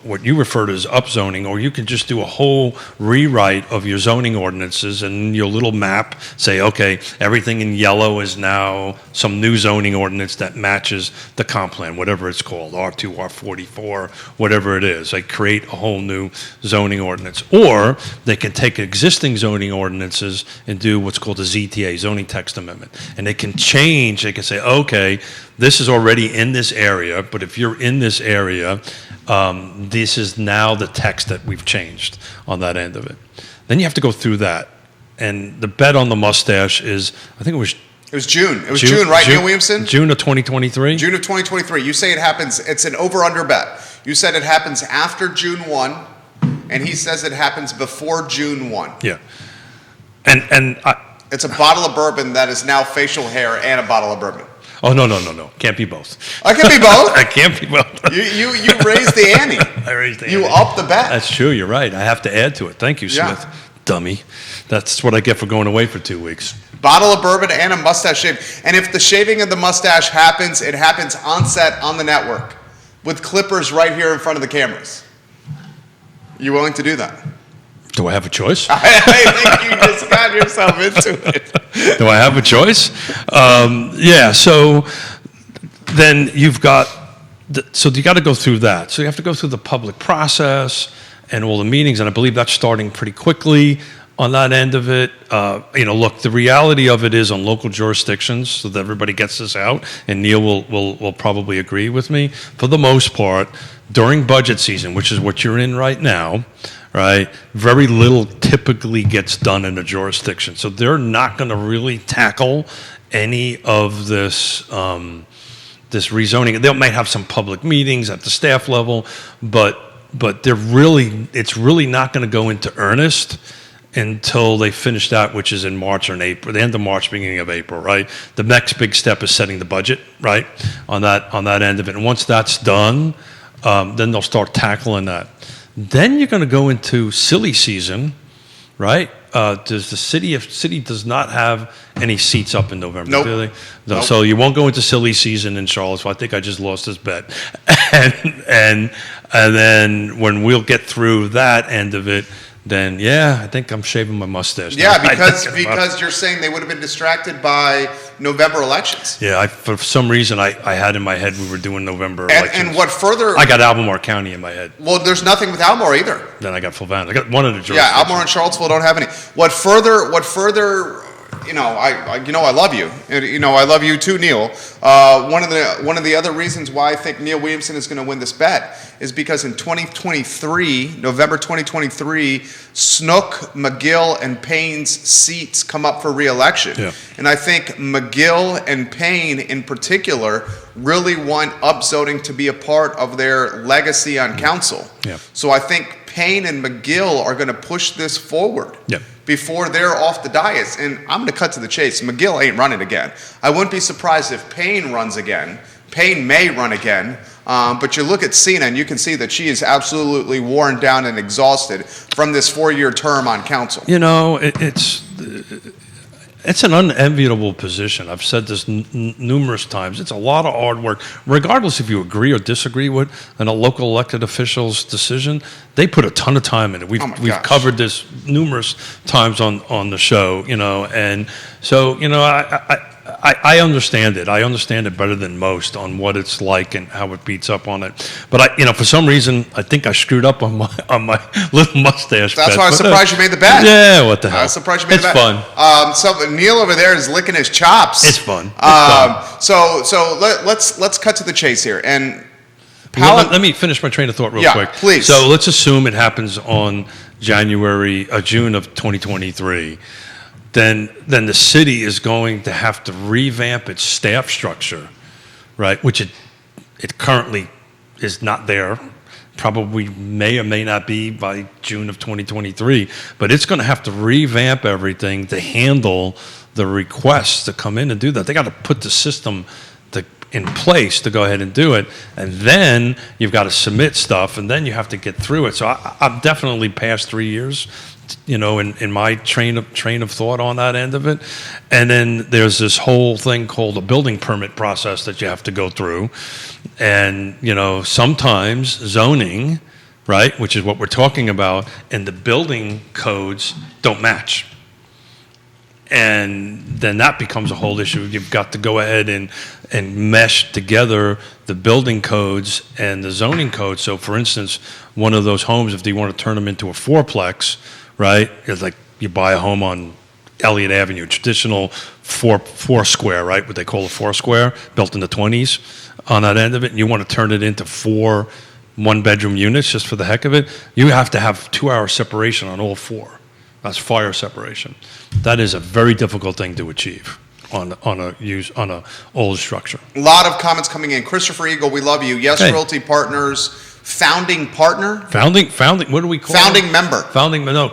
B: what you refer to as upzoning, or you can just do a whole rewrite of your zoning ordinances, and your little map say, okay, everything in yellow is now some new zoning ordinance that matches the comp plan, whatever it's called, R2, R44, whatever it is. They create a whole new zoning ordinance. Or they can take existing zoning ordinances and do what's called a ZTA, zoning text amendment. And they can change, they can say, okay, this is already in this area, but if you're in this area, this is now the text that we've changed on that end of it. Then you have to go through that. And the bet on the mustache is, I think it was
A: June. It was June, right, Neil Williamson?
B: June of 2023?
A: June of 2023. You say it happens, it's an over-under bet. You said it happens after June 1, and he says it happens before June 1.
B: Yeah. And
A: it's a bottle of bourbon that is now facial hair and a bottle of bourbon.
B: Oh, no. Can't be both.
A: I can be both.
B: I can't be both.
A: You raised the ante.
B: I raised the
A: ante. You upped the bet.
B: That's true. You're right. I have to add to it. Thank you, Smith.
A: Yeah.
B: Dummy. That's what I get for going away for 2 weeks.
A: Bottle of bourbon and a mustache shave. And if the shaving of the mustache happens, it happens on set on the network with clippers right here in front of the cameras. You willing to do that?
B: Do I have a choice?
A: I think you just got yourself into it.
B: Do I have a choice? Yeah, so then you've got, so you got to go through that. So you have to go through the public process and all the meetings, and I believe that's starting pretty quickly on that end of it. Look, the reality of it is on local jurisdictions, so that everybody gets this out, and Neil will probably agree with me, for the most part, during budget season, which is what you're in right now, right, very little typically gets done in a jurisdiction. So they're not going to really tackle any of this this rezoning. They might have some public meetings at the staff level, but it's really not going to go into earnest until they finish that, which is in March or in April, the end of March, beginning of April, right? The next big step is setting the budget, right, on that end of it. And once that's done, then they'll start tackling that. Then you're going to go into silly season, right? Does the city does not have any seats up in November?
A: Nope.
B: Do they? No.
A: Nope.
B: So you won't go into silly season in Charlottesville. I think I just lost this bet. and then when we'll get through that end of it, then yeah, I think I'm shaving my mustache.
A: Yeah,
B: now.
A: because you're saying they would have been distracted by November elections.
B: Yeah, for some reason I had in my head we were doing November elections.
A: And what further?
B: I got Albemarle County in my head.
A: Well, there's nothing with Albemarle either.
B: Then I got Fulvan. I got one of the jurisdictions.
A: Yeah, Albemarle and Charlottesville don't have any. What further? I love you. I love you too, Neil. One of the other reasons why I think Neil Williamson is going to win this bet is because in 2023, November 2023, Snook, McGill, and Payne's seats come up for re-election.
B: Yeah.
A: And I think McGill and Payne in particular really want upzoning to be a part of their legacy on council.
B: Yeah.
A: So I think Payne and McGill are going to push this forward.
B: Yeah.
A: Before they're off the dais. And I'm going to cut to the chase. McGill ain't running again. I wouldn't be surprised if Payne runs again. Payne may run again. But you look at Cena and you can see that she is absolutely worn down and exhausted from this 4-year term on council.
B: It's an unenviable position. I've said this numerous times. It's a lot of hard work. Regardless if you agree or disagree with a local elected official's decision, they put a ton of time in it. We've covered this numerous times on the show, and so, I understand it. I understand it better than most on what it's like and how it beats up on it. But for some reason, I think I screwed up on my little mustache.
A: That's
B: bet.
A: why I was surprised you made the bet.
B: Yeah, what the hell?
A: I was surprised you made the bet.
B: It's fun.
A: So Neil over there is licking his chops.
B: It's fun.
A: So let's cut to the chase here. And
B: let me finish my train of thought real quick.
A: Please.
B: So let's assume it happens on June of 2023. Then the city is going to have to revamp its staff structure, right? Which it currently is not there. Probably may or may not be by June of 2023. But it's going to have to revamp everything to handle the requests to come in and do that. They got to put the system in place to go ahead and do it, and then you've got to submit stuff, and then you have to get through it. So I'm definitely past 3 years, in my train of thought on that end of it. And then there's this whole thing called a building permit process that you have to go through, and sometimes zoning, right, which is what we're talking about, and the building codes don't match. And then that becomes a whole issue. You've got to go ahead and mesh together the building codes and the zoning codes. So, for instance, one of those homes, if you want to turn them into a fourplex, right, it's like you buy a home on Elliott Avenue, traditional four square, right, what they call a four square, built in the 20s on that end of it, and you want to turn it into 4 one-bedroom units just for the heck of it, you have to have 2-hour separation on all 4. That's fire separation. That is a very difficult thing to achieve on a old structure.
A: A lot of comments coming in. Christopher Eagle, we love you. Yes,
B: hey.
A: Realty Partners, founding partner.
B: Founding. What do we call
A: Founding
B: them?
A: member.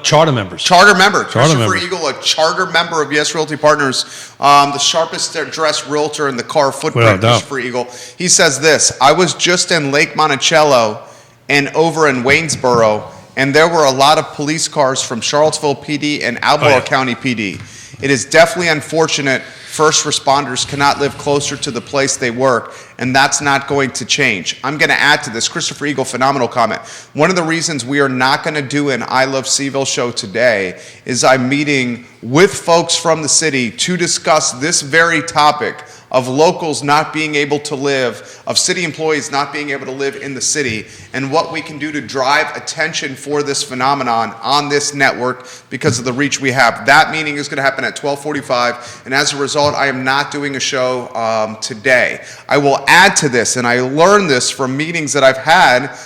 B: Charter members.
A: Charter member. Christopher
B: members.
A: Eagle, a charter member of Yes Realty Partners, the sharpest dressed realtor in the car footprint. Christopher Eagle. He says this: I was just in Lake Monticello and over in Waynesboro, and there were a lot of police cars from Charlottesville PD and Albemarle County PD. It is definitely unfortunate first responders cannot live closer to the place they work, and that's not going to change. I'm going to add to this. Christopher Eagle, phenomenal comment. One of the reasons we are not going to do an I Love CVille show today is I'm meeting with folks from the city to discuss this very topic of locals not being able to live, of city employees not being able to live in the city, and what we can do to drive attention for this phenomenon on this network because of the reach we have. That meeting is going to happen at 12:45, and as a result, I am not doing a show today. I will add to this, and I learned this from meetings that I've had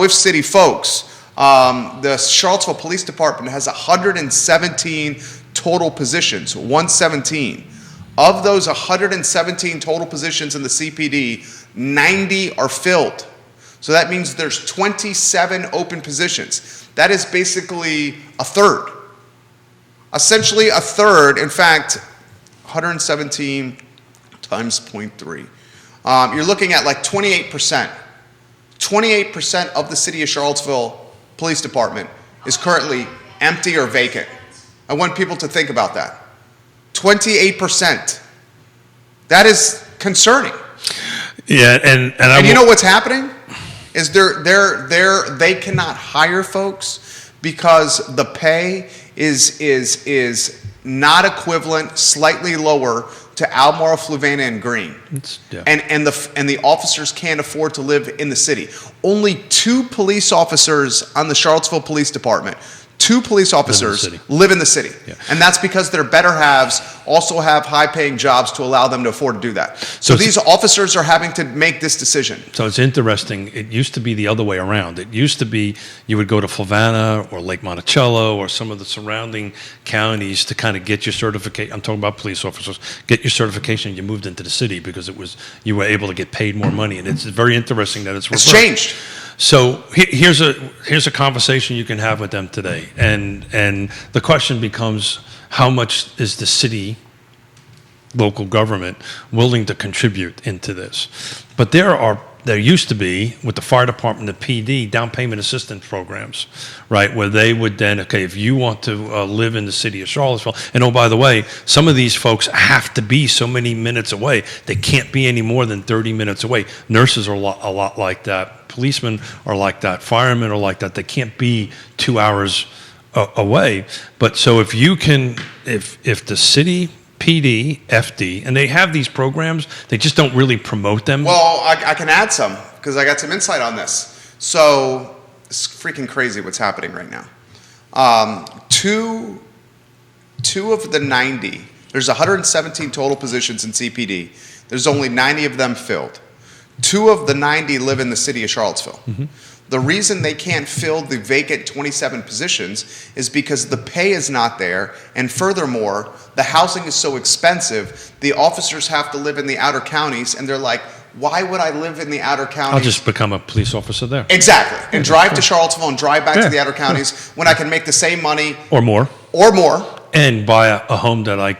A: with city folks. The Charlottesville Police Department has 117 total positions, 117. Of those 117 total positions in the CPD, 90 are filled. So that means there's 27 open positions. That is basically a third. Essentially a third. In fact, 117 times 0.3. You're looking at like 28%. 28% of the city of Charlottesville Police Department is currently empty or vacant. I want people to think about that. 28%. That is concerning.
B: Yeah, and
A: you know what's happening? Is they cannot hire folks because the pay is not equivalent, slightly lower to Albemarle, Fluvanna, and Green.
B: Yeah.
A: And the officers can't afford to live in the city. Only 2 police officers on the Charlottesville Police Department, 2 police officers live in the city.
B: Yeah.
A: And that's because their better halves also have high-paying jobs to allow them to afford to do that. So these officers are having to make this decision.
B: So it's interesting. It used to be the other way around. It used to be you would go to Fluvanna or Lake Monticello or some of the surrounding counties to kind of get your certification. I'm talking about police officers. Get your certification. You moved into the city because you were able to get paid more money. And it's very interesting that it's reversed.
A: It's changed.
B: So here's a conversation you can have with them today, and the question becomes, how much is the city, local government, willing to contribute into this? But there used to be, with the fire department, the PD, down payment assistance programs, right, where they would then, okay, if you want to live in the city of Charlottesville, and oh, by the way, some of these folks have to be so many minutes away. They can't be any more than 30 minutes away. Nurses are a lot like that. Policemen are like that. Firemen are like that. They can't be 2 hours away. But so if you can, if the city, PD, FD, and they have these programs, they just don't really promote them.
A: Well, I can add some because I got some insight on this. So it's freaking crazy what's happening right now. Two of the 90, there's 117 total positions in CPD. There's only 90 of them filled. 2 of the 90 live in the city of Charlottesville. Mm-hmm. The reason they can't fill the vacant 27 positions is because the pay is not there, and furthermore, the housing is so expensive, the officers have to live in the outer counties, and they're like, why would I live in the outer counties?
B: I'll just become a police officer there.
A: Exactly, and drive to Charlottesville and drive back to the outer counties when I can make the same money.
B: Or more.
A: And
B: buy a home that I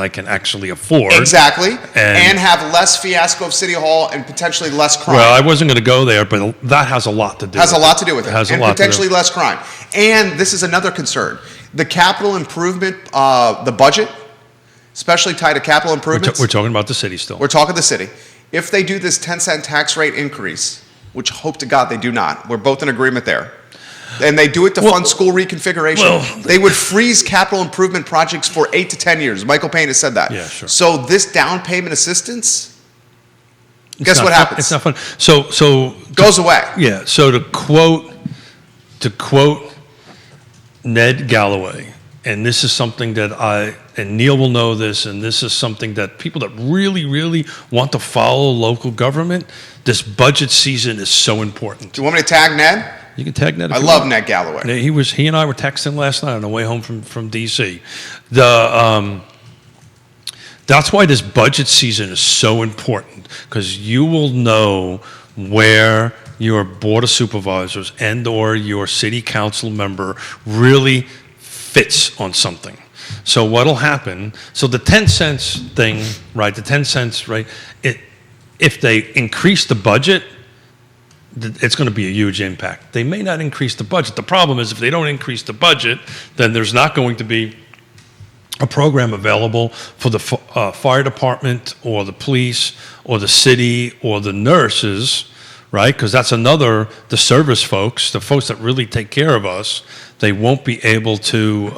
B: can actually afford.
A: Exactly. And have less fiasco of City Hall and potentially less crime.
B: Well, I wasn't going to go there, but that has a lot to do with it.
A: Has a lot to do with it.
B: Has
A: and
B: a lot
A: potentially
B: to do.
A: Less crime. And this is another concern. The capital improvement, the budget, especially tied to capital improvements.
B: We're talking about the city still.
A: We're talking the city. If they do this 10-cent tax rate increase, which hope to God they do not, we're both in agreement there, and they do it to fund school reconfiguration, they would freeze capital improvement projects for 8 to 10 years. Michael Payne has said that.
B: Yeah, sure.
A: So this down payment assistance, guess what happens?
B: It's not fun. So
A: goes away.
B: Yeah. So to quote Ned Galloway, and this is something that and Neil will know this, and this is something that people that really, really want to follow local government, this budget season is so important.
A: Do you want me to tag Ned?
B: You can tag Ned.
A: I love Ned Galloway.
B: He and I were texting last night on the way home from DC. That's why this budget season is so important, because you will know where your board of supervisors and or your city council member really fits on something. So what'll happen? So the 10 cents thing, right? The 10 cents, right? If they increase the budget, it's going to be a huge impact. They may not increase the budget. The problem is if they don't increase the budget, then there's not going to be a program available for the fire department or the police or the city or the nurses, right? Because that's the service folks, the folks that really take care of us, they won't be able to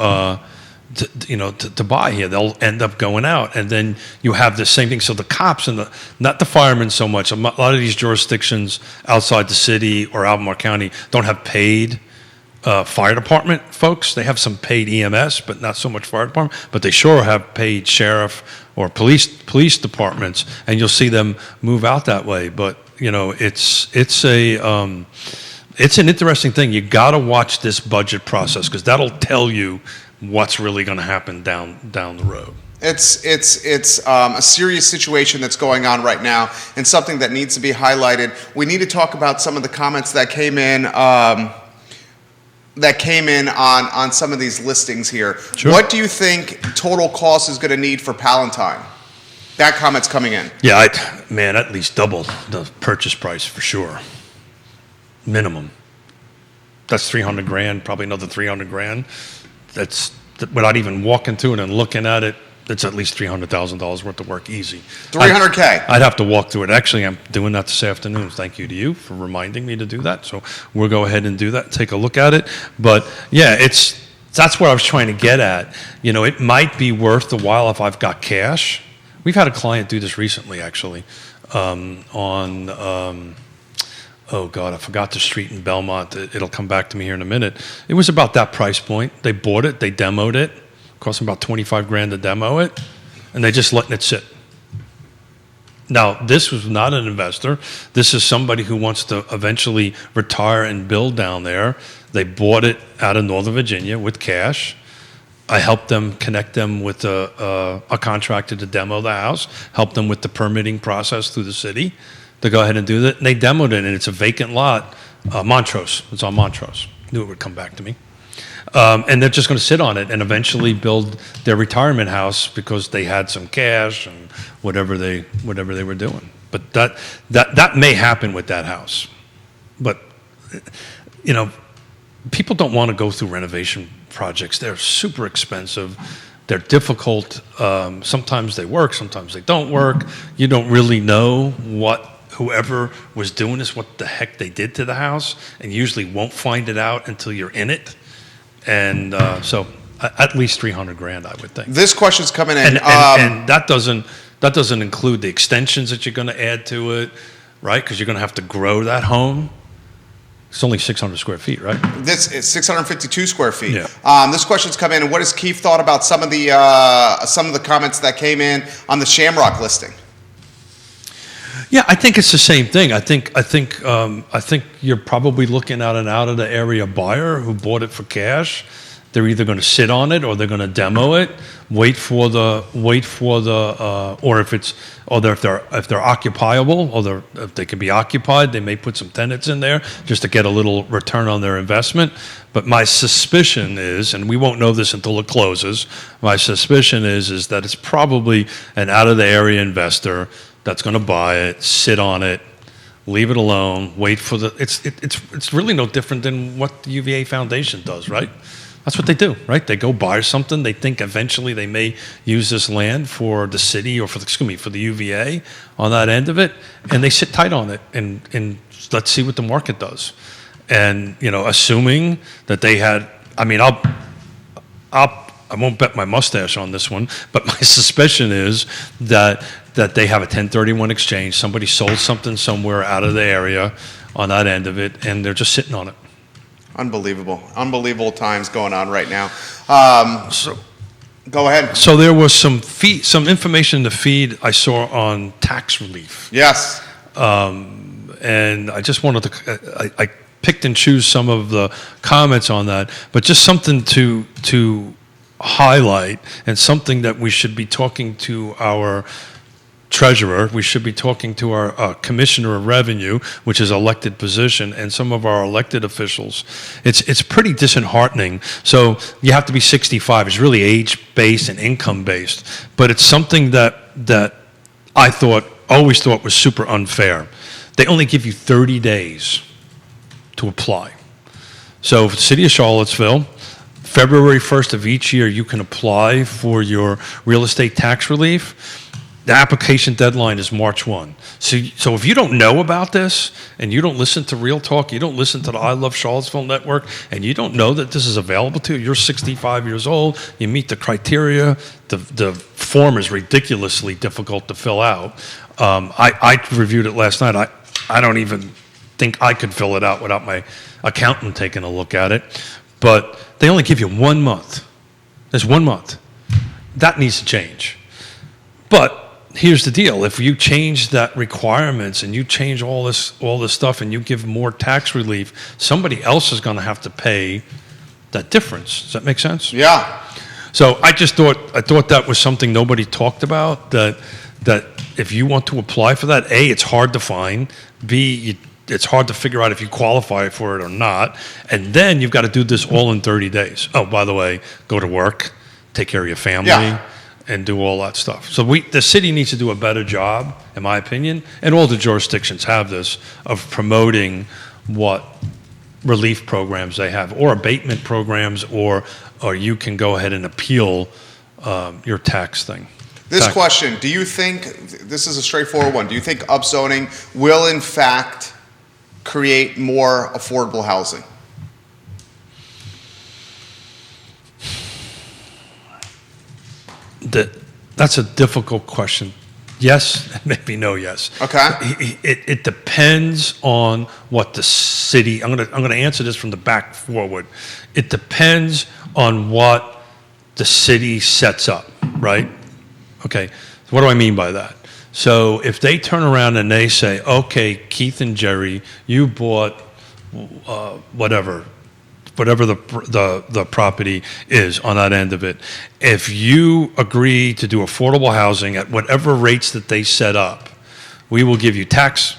B: buy here. They'll end up going out, and then you have the same thing. So the cops and not the firemen so much. A lot of these jurisdictions outside the city or Albemarle County don't have paid fire department folks. They have some paid EMS, but not so much fire department. But they sure have paid sheriff or police departments, and you'll see them move out that way. But it's an interesting thing. You got to watch this budget process because that'll tell you what's really going to happen down the road.
A: It's a serious situation that's going on right now, and something that needs to be highlighted. We need to talk about some of the comments that came in. On some of these listings here.
B: Sure.
A: What do you think total cost is going to need for Palatine? That comment's coming in.
B: Yeah, at least double the purchase price for sure. Minimum. That's $300,000, probably another $300,000. That's without even walking through it and looking at it. It's at least $300,000 worth of work, easy.
A: $300K.
B: I'd have to walk through it. Actually, I'm doing that this afternoon. Thank you to you for reminding me to do that. So we'll go ahead and do that, take a look at it. But yeah, that's what I was trying to get at. It might be worth the while if I've got cash. We've had a client do this recently, actually, oh God, I forgot the street in Belmont. It'll come back to me here in a minute. It was about that price point. They bought it, they demoed it. Cost them about $25,000 to demo it, and they're just letting it sit. Now, this was not an investor. This is somebody who wants to eventually retire and build down there. They bought it out of Northern Virginia with cash. I helped them connect them with a contractor to demo the house, helped them with the permitting process through the city to go ahead and do that. And they demoed it, and it's a vacant lot, Montrose. It's on Montrose. Knew it would come back to me. And they're just going to sit on it and eventually build their retirement house because they had some cash and whatever they were doing. But that may happen with that house. But people don't want to go through renovation projects. They're super expensive. They're difficult. Sometimes they work, sometimes they don't work. You don't really know whoever was doing this, what the heck they did to the house, and you usually won't find it out until you're in it. And so at least $300,000, I would think.
A: This question's coming in.
B: And that doesn't include the extensions that you're going to add to it, right? Because you're going to have to grow that home. It's only 600 square feet, right?
A: This is 652 square feet.
B: Yeah.
A: This question's come in. And what has Keith thought about some of the comments that came in on the Shamrock listing?
B: Yeah, I think it's the same thing. I think you're probably looking at an out of the area buyer who bought it for cash. They're either going to sit on it or they're going to demo it, or if they're occupiable or if they can be occupied, they may put some tenants in there just to get a little return on their investment. But my suspicion is, and we won't know this until it closes, my suspicion is that it's probably an out of the area investor that's going to buy it, sit on it, leave it alone, wait for it's really no different than what the UVA Foundation does, right? That's what they do, right? They go buy something. They think eventually they may use this land for the city or for the UVA on that end of it, and they sit tight on it and let's see what the market does. And assuming that they had, I won't bet my mustache on this one, but my suspicion is that they have a 1031 exchange. Somebody sold something somewhere out of the area on that end of it, and they're just sitting on it. Unbelievable times going on right now.
A: So go ahead.
B: So there was some information in the feed I saw on tax relief.
A: Yes.
B: And I just wanted to, I picked and choose some of the comments on that, but just something to highlight and something that we should be talking to our treasurer, we should be talking to our commissioner of revenue, which is elected position, and some of our elected officials. It's pretty disheartening. So you have to be 65. It's really age-based and income-based, but it's something that I always thought was super unfair. They only give you 30 days to apply. So for the city of Charlottesville, February 1st of each year, you can apply for your real estate tax relief. The application deadline is March 1. So if you don't know about this, and you don't listen to Real Talk, you don't listen to the I Love Charlottesville Network, and you don't know that this is available to you, you're 65 years old, you meet the criteria, the form is ridiculously difficult to fill out. I reviewed it last night. I don't even think I could fill it out without my accountant taking a look at it. But they only give you 1 month. There's 1 month. That needs to change. But here's the deal. If you change that requirements and you change all this stuff and you give more tax relief, somebody else is going to have to pay that difference. Does that make sense?
A: Yeah.
B: So I thought that was something nobody talked about, that if you want to apply for that, A, it's hard to find, B, it's hard to figure out if you qualify for it or not, and then you've got to do this all in 30 days. Oh, by the way, go to work, take care of your family.
A: Yeah.
B: And do all that stuff. So the city needs to do a better job, in my opinion, and all the jurisdictions have this, of promoting what relief programs they have, or abatement programs, or you can go ahead and appeal your tax thing.
A: This question, do you think, this is a straightforward one, do you think upzoning will in fact create more affordable housing?
B: That's a difficult question. Yes, and maybe no yes.
A: Okay.
B: It depends on what the city, I'm gonna answer this from the back forward. It depends on what the city sets up, right? Okay, what do I mean by that? So if they turn around and they say, okay, Keith and Jerry, you bought whatever the property is on that end of it. If you agree to do affordable housing at whatever rates that they set up, we will give you tax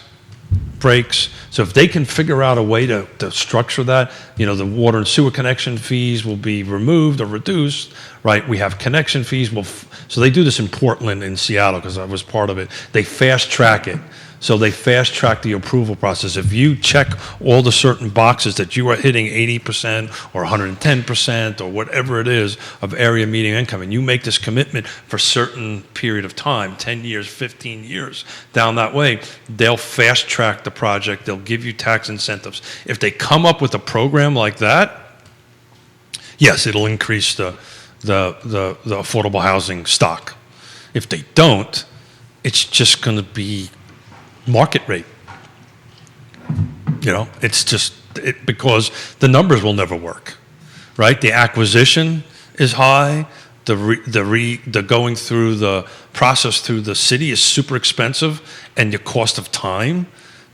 B: breaks. So if they can figure out a way to structure that, the water and sewer connection fees will be removed or reduced, right? We have connection fees. So they do this in Portland and Seattle, because I was part of it. They fast track it. So they fast track the approval process. If you check all the certain boxes that you are hitting 80% or 110% or whatever it is of area median income, and you make this commitment for a certain period of time, 10 years, 15 years, down that way, they'll fast track the project. They'll give you tax incentives. If they come up with a program like that, yes, it'll increase the affordable housing stock. If they don't, it's just going to be market rate. It's just because the numbers will never work, right? The acquisition is high. The going through the process through the city is super expensive, and your cost of time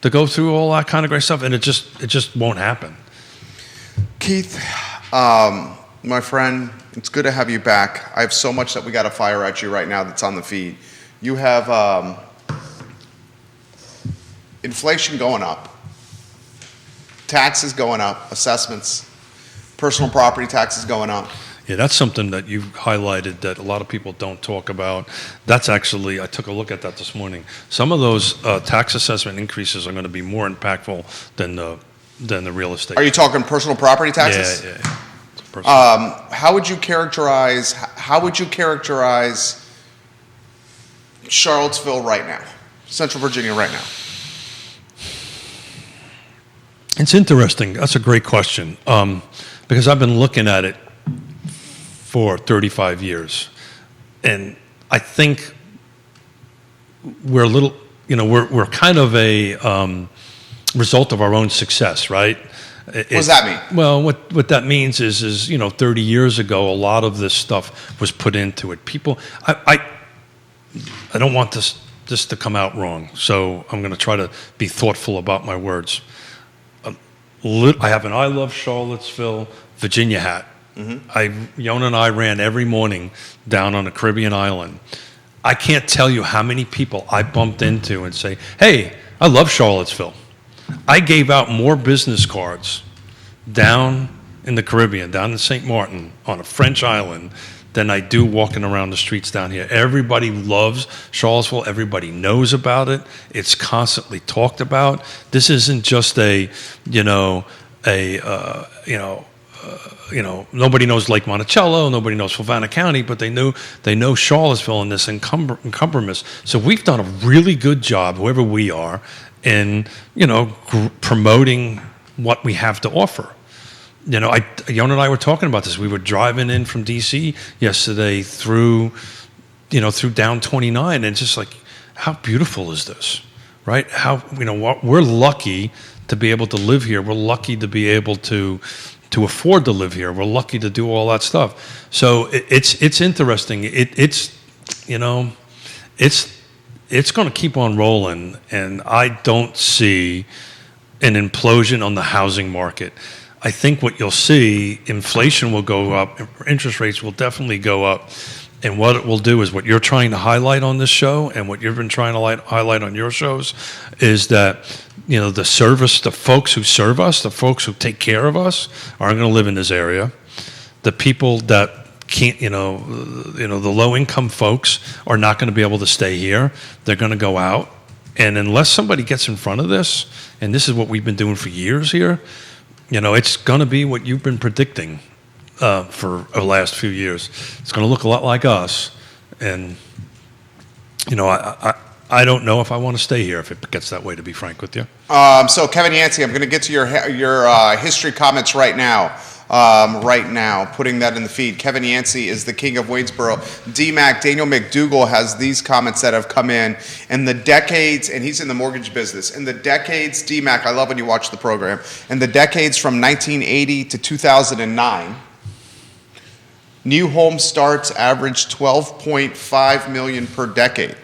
B: to go through all that kind of great stuff, and it just won't happen.
A: Keith, my friend, it's good to have you back. I have so much that we got to fire at you right now that's on the feed. You have inflation going up, taxes going up, assessments, personal property taxes going up.
B: Yeah, that's something that you highlighted that a lot of people don't talk about. That's actually, I took a look at that this morning. Some of those tax assessment increases are going to be more impactful than the real estate.
A: Are you talking personal property taxes?
B: Yeah.
A: How would you characterize Charlottesville right now, Central Virginia right now?
B: It's interesting. That's a great question, because I've been looking at it for 35 years, and I think we're a little, we're kind of a result of our own success, right?
A: What does that mean?
B: Well, what that means is 30 years ago, a lot of this stuff was put into it. People, I don't want this to come out wrong, so I'm going to try to be thoughtful about my words. I have an I Love Charlottesville Virginia hat. Mm-hmm. Yonna and I ran every morning down on a Caribbean island. I can't tell you how many people I bumped into and say, hey, I love Charlottesville. I gave out more business cards down in the Caribbean, down in St. Martin, on a French island, than I do walking around the streets down here. Everybody loves Charlottesville. Everybody knows about it. It's constantly talked about. This isn't just nobody knows Lake Monticello, nobody knows Fluvanna County, but they know Charlottesville and this encumbrance. So we've done a really good job, whoever we are, in promoting what we have to offer. Yonna and I were talking about this. We were driving in from DC yesterday through down 29, and it's just like, how beautiful is this, right? We're lucky to be able to live here. We're lucky to be able to afford to live here. We're lucky to do all that stuff. So it's interesting. It's going to keep on rolling, and I don't see an implosion on the housing market. I think what you'll see, inflation will go up, interest rates will definitely go up, and what it will do is what you're trying to highlight on this show and what you've been trying to highlight on your shows is that the service, the folks who serve us, the folks who take care of us aren't going to live in this area. The people that can't, the low-income folks are not going to be able to stay here. They're going to go out, and unless somebody gets in front of this, and this is what we've been doing for years here, it's going to be what you've been predicting for the last few years. It's going to look a lot like us, and I don't know if I want to stay here if it gets that way, to be frank with you.
A: So Kevin Yancey, I'm going to get to your history comments right now. Putting that in the feed. Kevin Yancey is the king of Waynesboro. DMAC, Daniel McDougall, has these comments that have come in the decades, and he's in the mortgage business. In the decades, DMAC, I love when you watch the program, in the decades from 1980 to 2009, new home starts averaged 12.5 million per decade.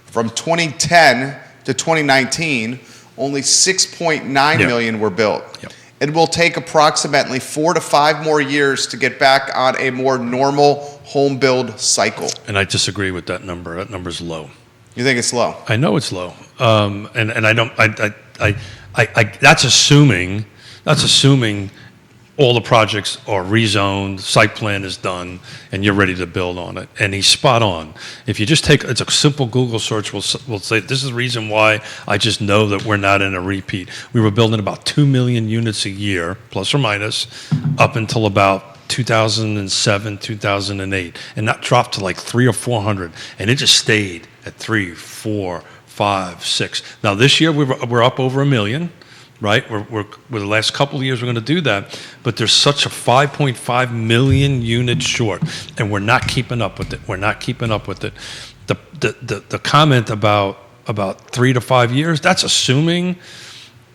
A: From 2010 to 2019, only 6.9 million were built.
B: Yep.
A: It will take approximately 4 to 5 more years to get back on a more normal home build cycle.
B: And I disagree with that number. That number's low.
A: You think it's low?
B: I know it's low. And I don't. That's assuming all the projects are rezoned, site plan is done, and you're ready to build on it. And he's spot on. If you just it's a simple Google search, will say, this is the reason why I just know that we're not in a repeat. We were building about 2 million units a year, plus or minus, up until about 2007, 2008. And that dropped to like 300 or 400. And it just stayed at 3, 4, 5, 6. Now this year we're up over 1 million. Right, we're the last couple of years we're going to do that, but there's such a 5.5 million units short, and we're not keeping up with it. We're not keeping up with it. The comment about 3 to 5 years, that's assuming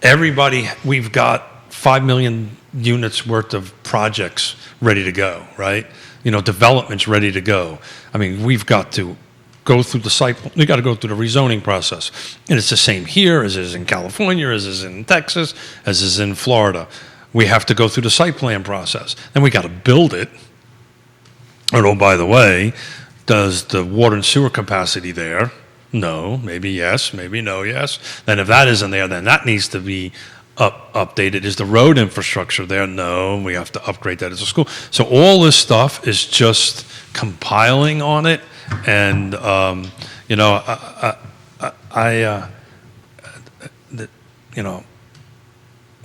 B: we've got 5 million units worth of projects ready to go, right? Developments ready to go. I mean, we've got to go through the site. We got to go through the rezoning process, and it's the same here as is in California, as is in Texas, as is in Florida. We have to go through the site plan process. Then we got to build it. And oh, by the way, does the water and sewer capacity there? No. Maybe yes. Maybe no. Yes. Then if that isn't there, then that needs to be updated. Is the road infrastructure there? No. We have to upgrade that as a school. So all this stuff is just compiling on it. And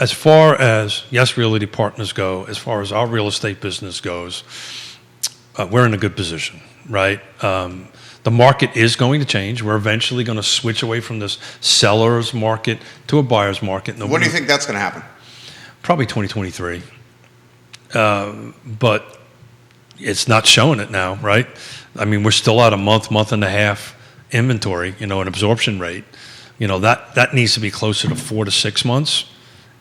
B: as far as Realty Partners go, as far as our real estate business goes, we're in a good position, right? The market is going to change. We're eventually going to switch away from this seller's market to a buyer's market.
A: When do you think that's going to happen?
B: Probably 2023. But it's not showing it now, right? I mean, we're still at a month and a half inventory, an absorption rate. That needs to be closer to 4 to 6 months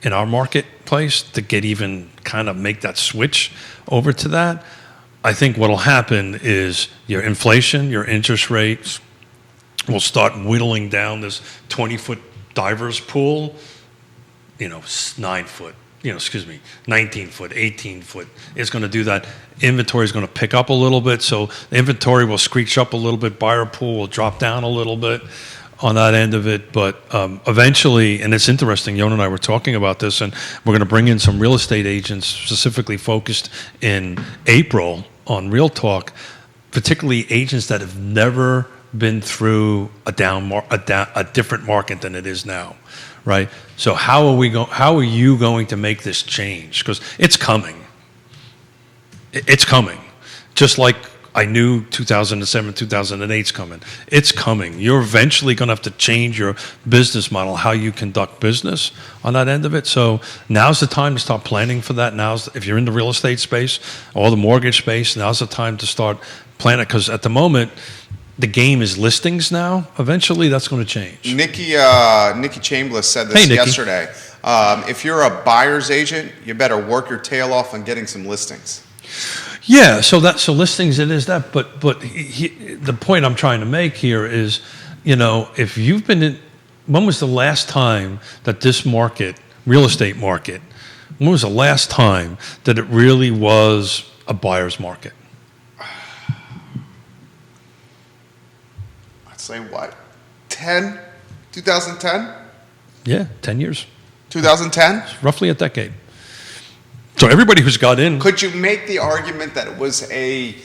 B: in our marketplace to get even kind of make that switch over to that. I think what'll happen is your inflation, your interest rates will start whittling down this 20-foot diver's pool, 9 foot. 19 foot, 18 foot. It's going to do that. Inventory is going to pick up a little bit, so the inventory will screech up a little bit. Buyer pool will drop down a little bit on that end of it. But eventually, and it's interesting, Yonna and I were talking about this, and we're going to bring in some real estate agents specifically focused in April on Real Talk, particularly agents that have never been through a different market than it is now, right? So how are you going to make this change? Because it's coming. It's coming. Just like I knew 2007, 2008's coming. It's coming. You're eventually going to have to change your business model, how you conduct business on that end of it. So now's the time to start planning for that. If you're in the real estate space or the mortgage space, now's the time to start planning. Because at the moment, the game is listings now. Eventually, that's going to change.
A: Nikki Chambliss said this
B: Hey, Nikki.
A: yesterday. If you're a buyer's agent, you better work your tail off on getting some listings.
B: Yeah, so listings it is that, but the point I'm trying to make here is, if you've been in, when was the last time that this market, real estate market, when was the last time that it really was a buyer's market?
A: I'd say what? 2010?
B: Yeah, 10 years.
A: 2010?
B: Roughly a decade. So everybody who's got in.
A: Could you make the argument that it was a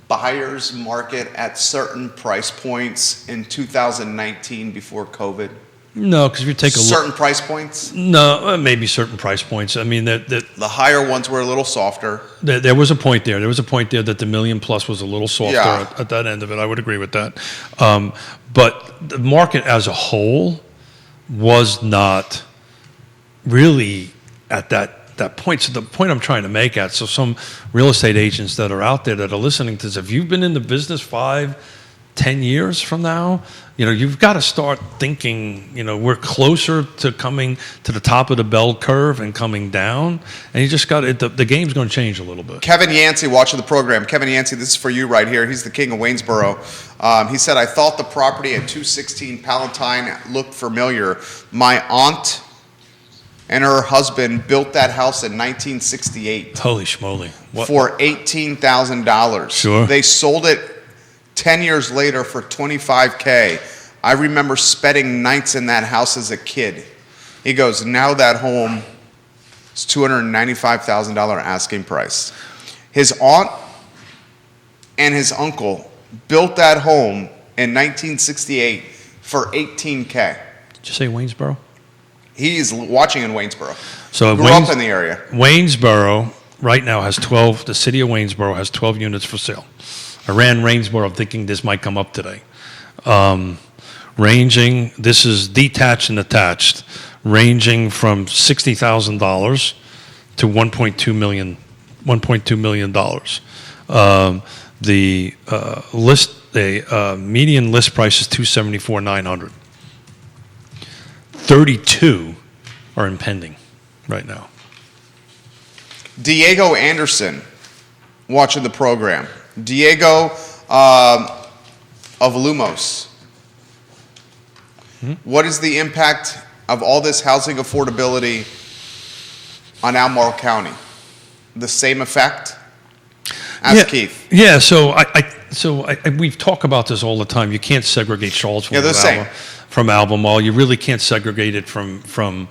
A: buyer's market at certain price points in 2019 before COVID?
B: No, because if you take a look.
A: Certain price points?
B: No, maybe certain price points. I mean,
A: the higher ones were a little softer.
B: There was a point there. There was a point there that the million plus was a little softer at that end of it. I would agree with that. But the market as a whole was not really at that point. So the point I'm trying to make so some real estate agents that are out there that are listening to this, if you've been in the business 5-10 years from now, you've got to start thinking, we're closer to coming to the top of the bell curve and coming down, and you just got it. The game's going to change a little bit.
A: Kevin Yancey watching the program. Kevin Yancey, this is for you right here. He's the king of Waynesboro. He said, I thought the property at 216 Palatine looked familiar. My aunt and her husband built that house in 1968.
B: Holy schmoly. What?
A: For $18,000.
B: Sure.
A: They sold it 10 years later for $25K. I remember spending nights in that house as a kid. He goes, now that home is $295,000 asking price. His aunt and his uncle built that home in 1968 for $18K.
B: Did you say Waynesboro?
A: He's watching in Waynesboro.
B: So
A: grew up in the area.
B: Waynesboro right now has 12. The city of Waynesboro has 12 units for sale. I ran Waynesboro thinking this might come up today. Ranging, this is detached and attached, ranging from $60,000 to $1.2 million. $1.2 million. The median list price is $274,900. 32 are impending right now.
A: Diego Anderson watching the program. Diego of Lumos. What is the impact of all this housing affordability on Albemarle County? The same effect? Ask Keith.
B: Yeah, so we've talked about this all the time. You can't segregate Charlottesville from Albemarle. You really can't segregate it from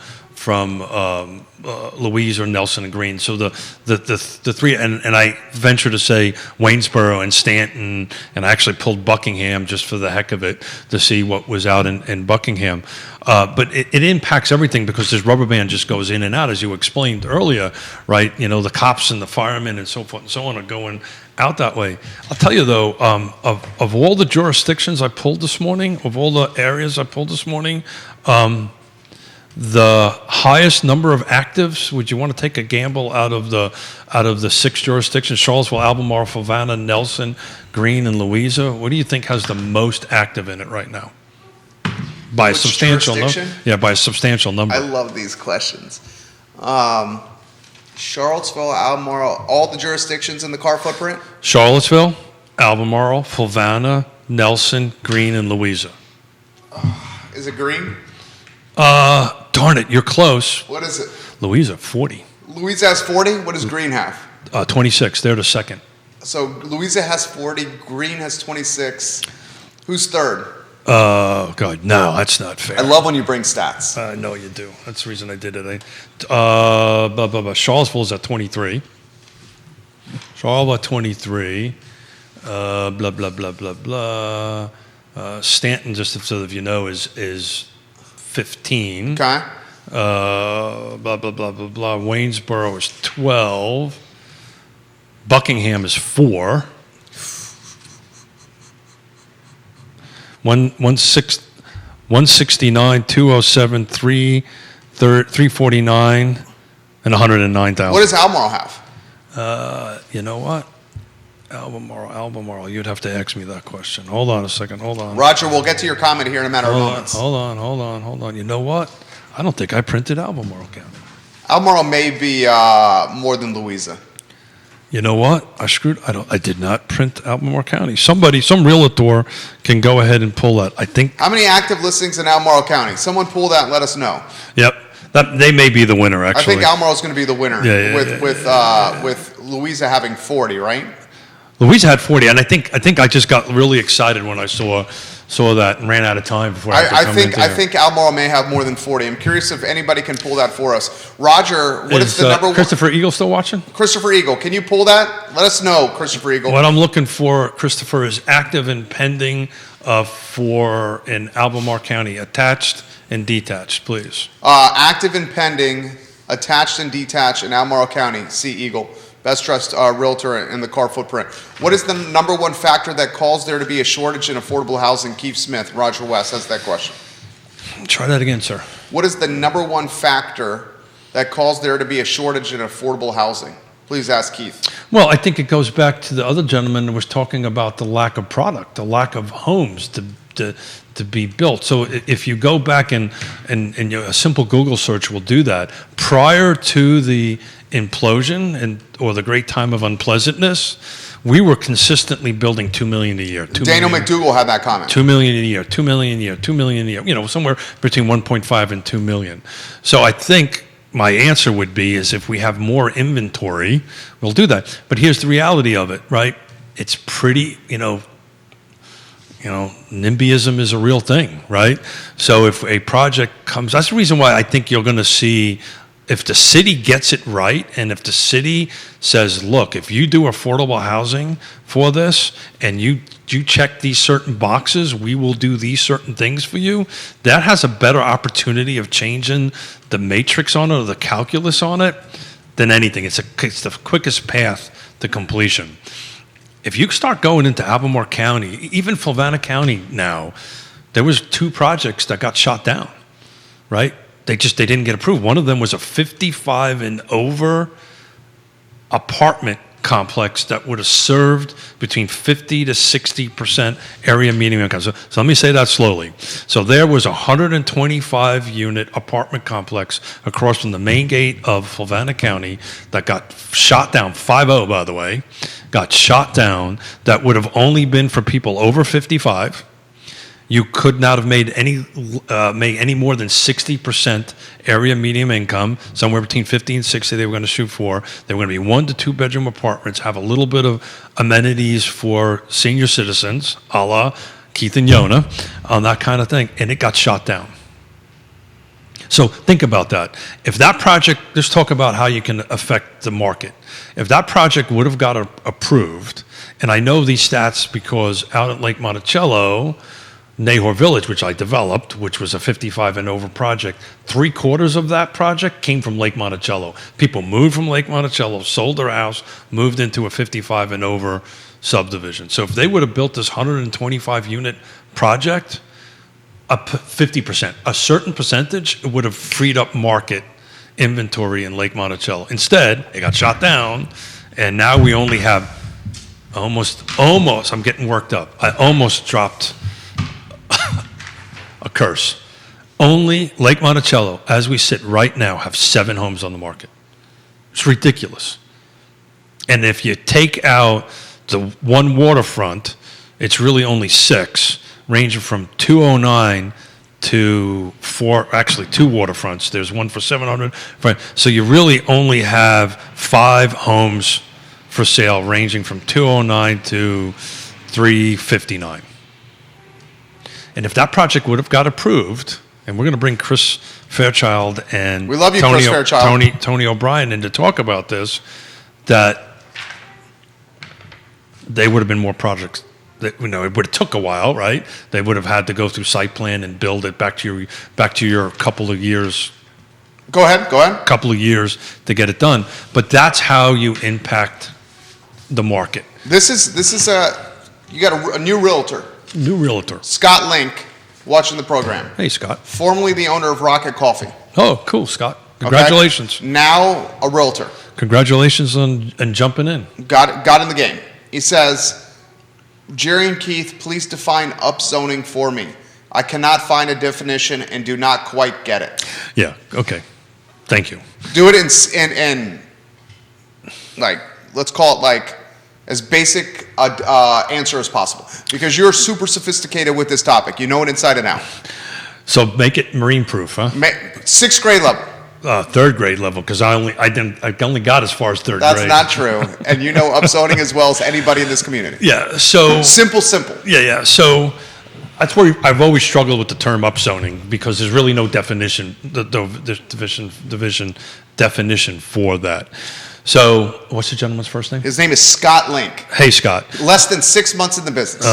B: Louise or Nelson and Green. So the three, and I venture to say Waynesboro and Stanton, and I actually pulled Buckingham just for the heck of it to see what was out in Buckingham. But it impacts everything because this rubber band just goes in and out, as you explained earlier, right? The cops and the firemen and so forth and so on are going out that way. I'll tell you though, of all the jurisdictions I pulled this morning, of all the areas I pulled this morning, the highest number of actives, would you want to take a gamble out of the 6 jurisdictions, Charlottesville, Albemarle, Fluvanna, Nelson, Greene, and Louisa? What do you think has the most active in it right now? By a substantial number. Yeah, by a substantial number.
A: I love these questions. Charlottesville, Albemarle, all the jurisdictions in the car footprint?
B: Charlottesville, Albemarle, Fluvanna, Nelson, Greene, and Louisa.
A: Is it Greene?
B: Darn it, you're close.
A: What is it?
B: Louisa, 40.
A: Louisa has 40? What does Greene have?
B: 26. They're the second.
A: So Louisa has 40, Greene has 26. Who's third?
B: Oh, God, no, that's not fair.
A: I love when you bring stats.
B: I know you do. That's the reason I did it. Charlottesville is at 23. Charlotte 23, blah, blah, blah, blah, blah. Stanton, just so that you know, is 15.
A: Okay.
B: Blah, blah, blah, blah, blah. Waynesboro is 12. Buckingham is 4. 169, 207, 349, and 109,000.
A: What does Albemarle have?
B: You know what? Albemarle. You'd have to ask me that question. Hold on a second. Hold on.
A: Roger, we'll get to your comment here in a matter of moments.
B: Hold on. You know what? I don't think I printed Albemarle County.
A: Albemarle may be more than Louisa.
B: You know what? I did not print Albemarle County. Some realtor can go ahead and pull that. I think.
A: How many active listings in Albemarle County? Someone pull that and let us know.
B: Yep. They may be the winner, actually.
A: I think Albemarle is going to be the winner.
B: Yeah.
A: With Louisa having 40, right?
B: Louisa had 40, and I think I just got really excited when I saw that and ran out of time before I
A: I think Albemarle may have more than 40. I'm curious if anybody can pull that for us. Roger, what is the number one?
B: Christopher Eagle still watching?
A: Christopher Eagle, can you pull that? Let us know, Christopher Eagle.
B: What I'm looking for, Christopher, is active and pending in Albemarle County, attached and detached, please.
A: Active and pending, attached and detached in Albemarle County. See Eagle. Best trust realtor in the car footprint. What is the number one factor that caused there to be a shortage in affordable housing? Keith Smith, Roger West, that's that question.
B: Try that again, sir.
A: What is the number one factor that caused there to be a shortage in affordable housing? Please ask Keith.
B: Well, I think it goes back to the other gentleman who was talking about the lack of product, the lack of homes to be built. So if you go back and a simple Google search will do that. Prior to the implosion or the great time of unpleasantness, we were consistently building 2 million a year.
A: Daniel McDougall had that comment.
B: 2 million a year, 2 million a year, 2 million a year. Somewhere between 1.5 and 2 million. So I think my answer would be is if we have more inventory, we'll do that. But here's the reality of it, right? It's pretty, NIMBYism is a real thing, right? So if a project comes, that's the reason why I think you're going to see, if the city gets it right, and if the city says, look, if you do affordable housing for this, and you check these certain boxes, we will do these certain things for you, that has a better opportunity of changing the matrix on it or the calculus on it than anything. It's the quickest path to completion. If you start going into Albemarle County, even Fluvanna County now, there was 2 projects that got shot down, right? They didn't get approved. One of them was a 55 and over apartment complex that would have served between 50 to 60% area median income. So let me say that slowly. So there was a 125 unit apartment complex across from the main gate of Fluvanna County that got shot down, 5-0 by the way, got shot down, that would have only been for people over 55. You could not have made any more than 60% area median income, somewhere between 50 and 60 they were going to shoot for. They were going to be 1 to 2 bedroom apartments, have a little bit of amenities for senior citizens, a la Keith and Yonna, on that kind of thing, and it got shot down. So think about that. If that project, let's talk about how you can affect the market. If that project would have got approved, and I know these stats because out at Lake Monticello, Nahor Village, which I developed, which was a 55 and over project, 3/4 of that project came from Lake Monticello. People moved from Lake Monticello, sold their house, moved into a 55 and over subdivision. So if they would have built this 125 unit project, 50%, a certain percentage, it would have freed up market inventory in Lake Monticello. Instead, it got shot down, and now we only have almost, I'm getting worked up. I almost dropped a curse. Only Lake Monticello, as we sit right now, have 7 homes on the market. It's ridiculous. And if you take out the one waterfront, it's really only 6, ranging from 209 to 4, actually 2 waterfronts. There's one for 700. So you really only have 5 homes for sale, ranging from 209 to 359. And if that project would have got approved, and we're going to bring Chris Fairchild and
A: we love you, Chris Fairchild.
B: Tony O'Brien in to talk about this, that they would have been more projects. That, it would have took a while, right? They would have had to go through site plan and build it back to your couple of years.
A: Go ahead.
B: Couple of years to get it done. But that's how you impact the market.
A: This is you got a new realtor.
B: New realtor.
A: Scott Link, watching the program.
B: Hey, Scott.
A: Formerly the owner of Rocket Coffee.
B: Oh, cool, Scott. Congratulations.
A: Okay? Now a realtor.
B: Congratulations on jumping in.
A: Got in the game. He says, Jerry and Keith, please define upzoning for me. I cannot find a definition and do not quite get it.
B: Yeah, okay. Thank you.
A: Do it in like, let's call it like as basic answer as possible. Because you're super sophisticated with this topic. You know it inside and out.
B: So make it marine proof, huh?
A: Sixth grade level.
B: Third grade level, because I only got as far as third grade.
A: That's not true, and you know upzoning as well as anybody in this community.
B: Yeah, so
A: simple.
B: Yeah. So that's where I've always struggled with the term upzoning, because there's really no definition, the definition for that. So what's the gentleman's first name?
A: His name is Scott Link.
B: Hey, Scott.
A: Less than 6 months in the business.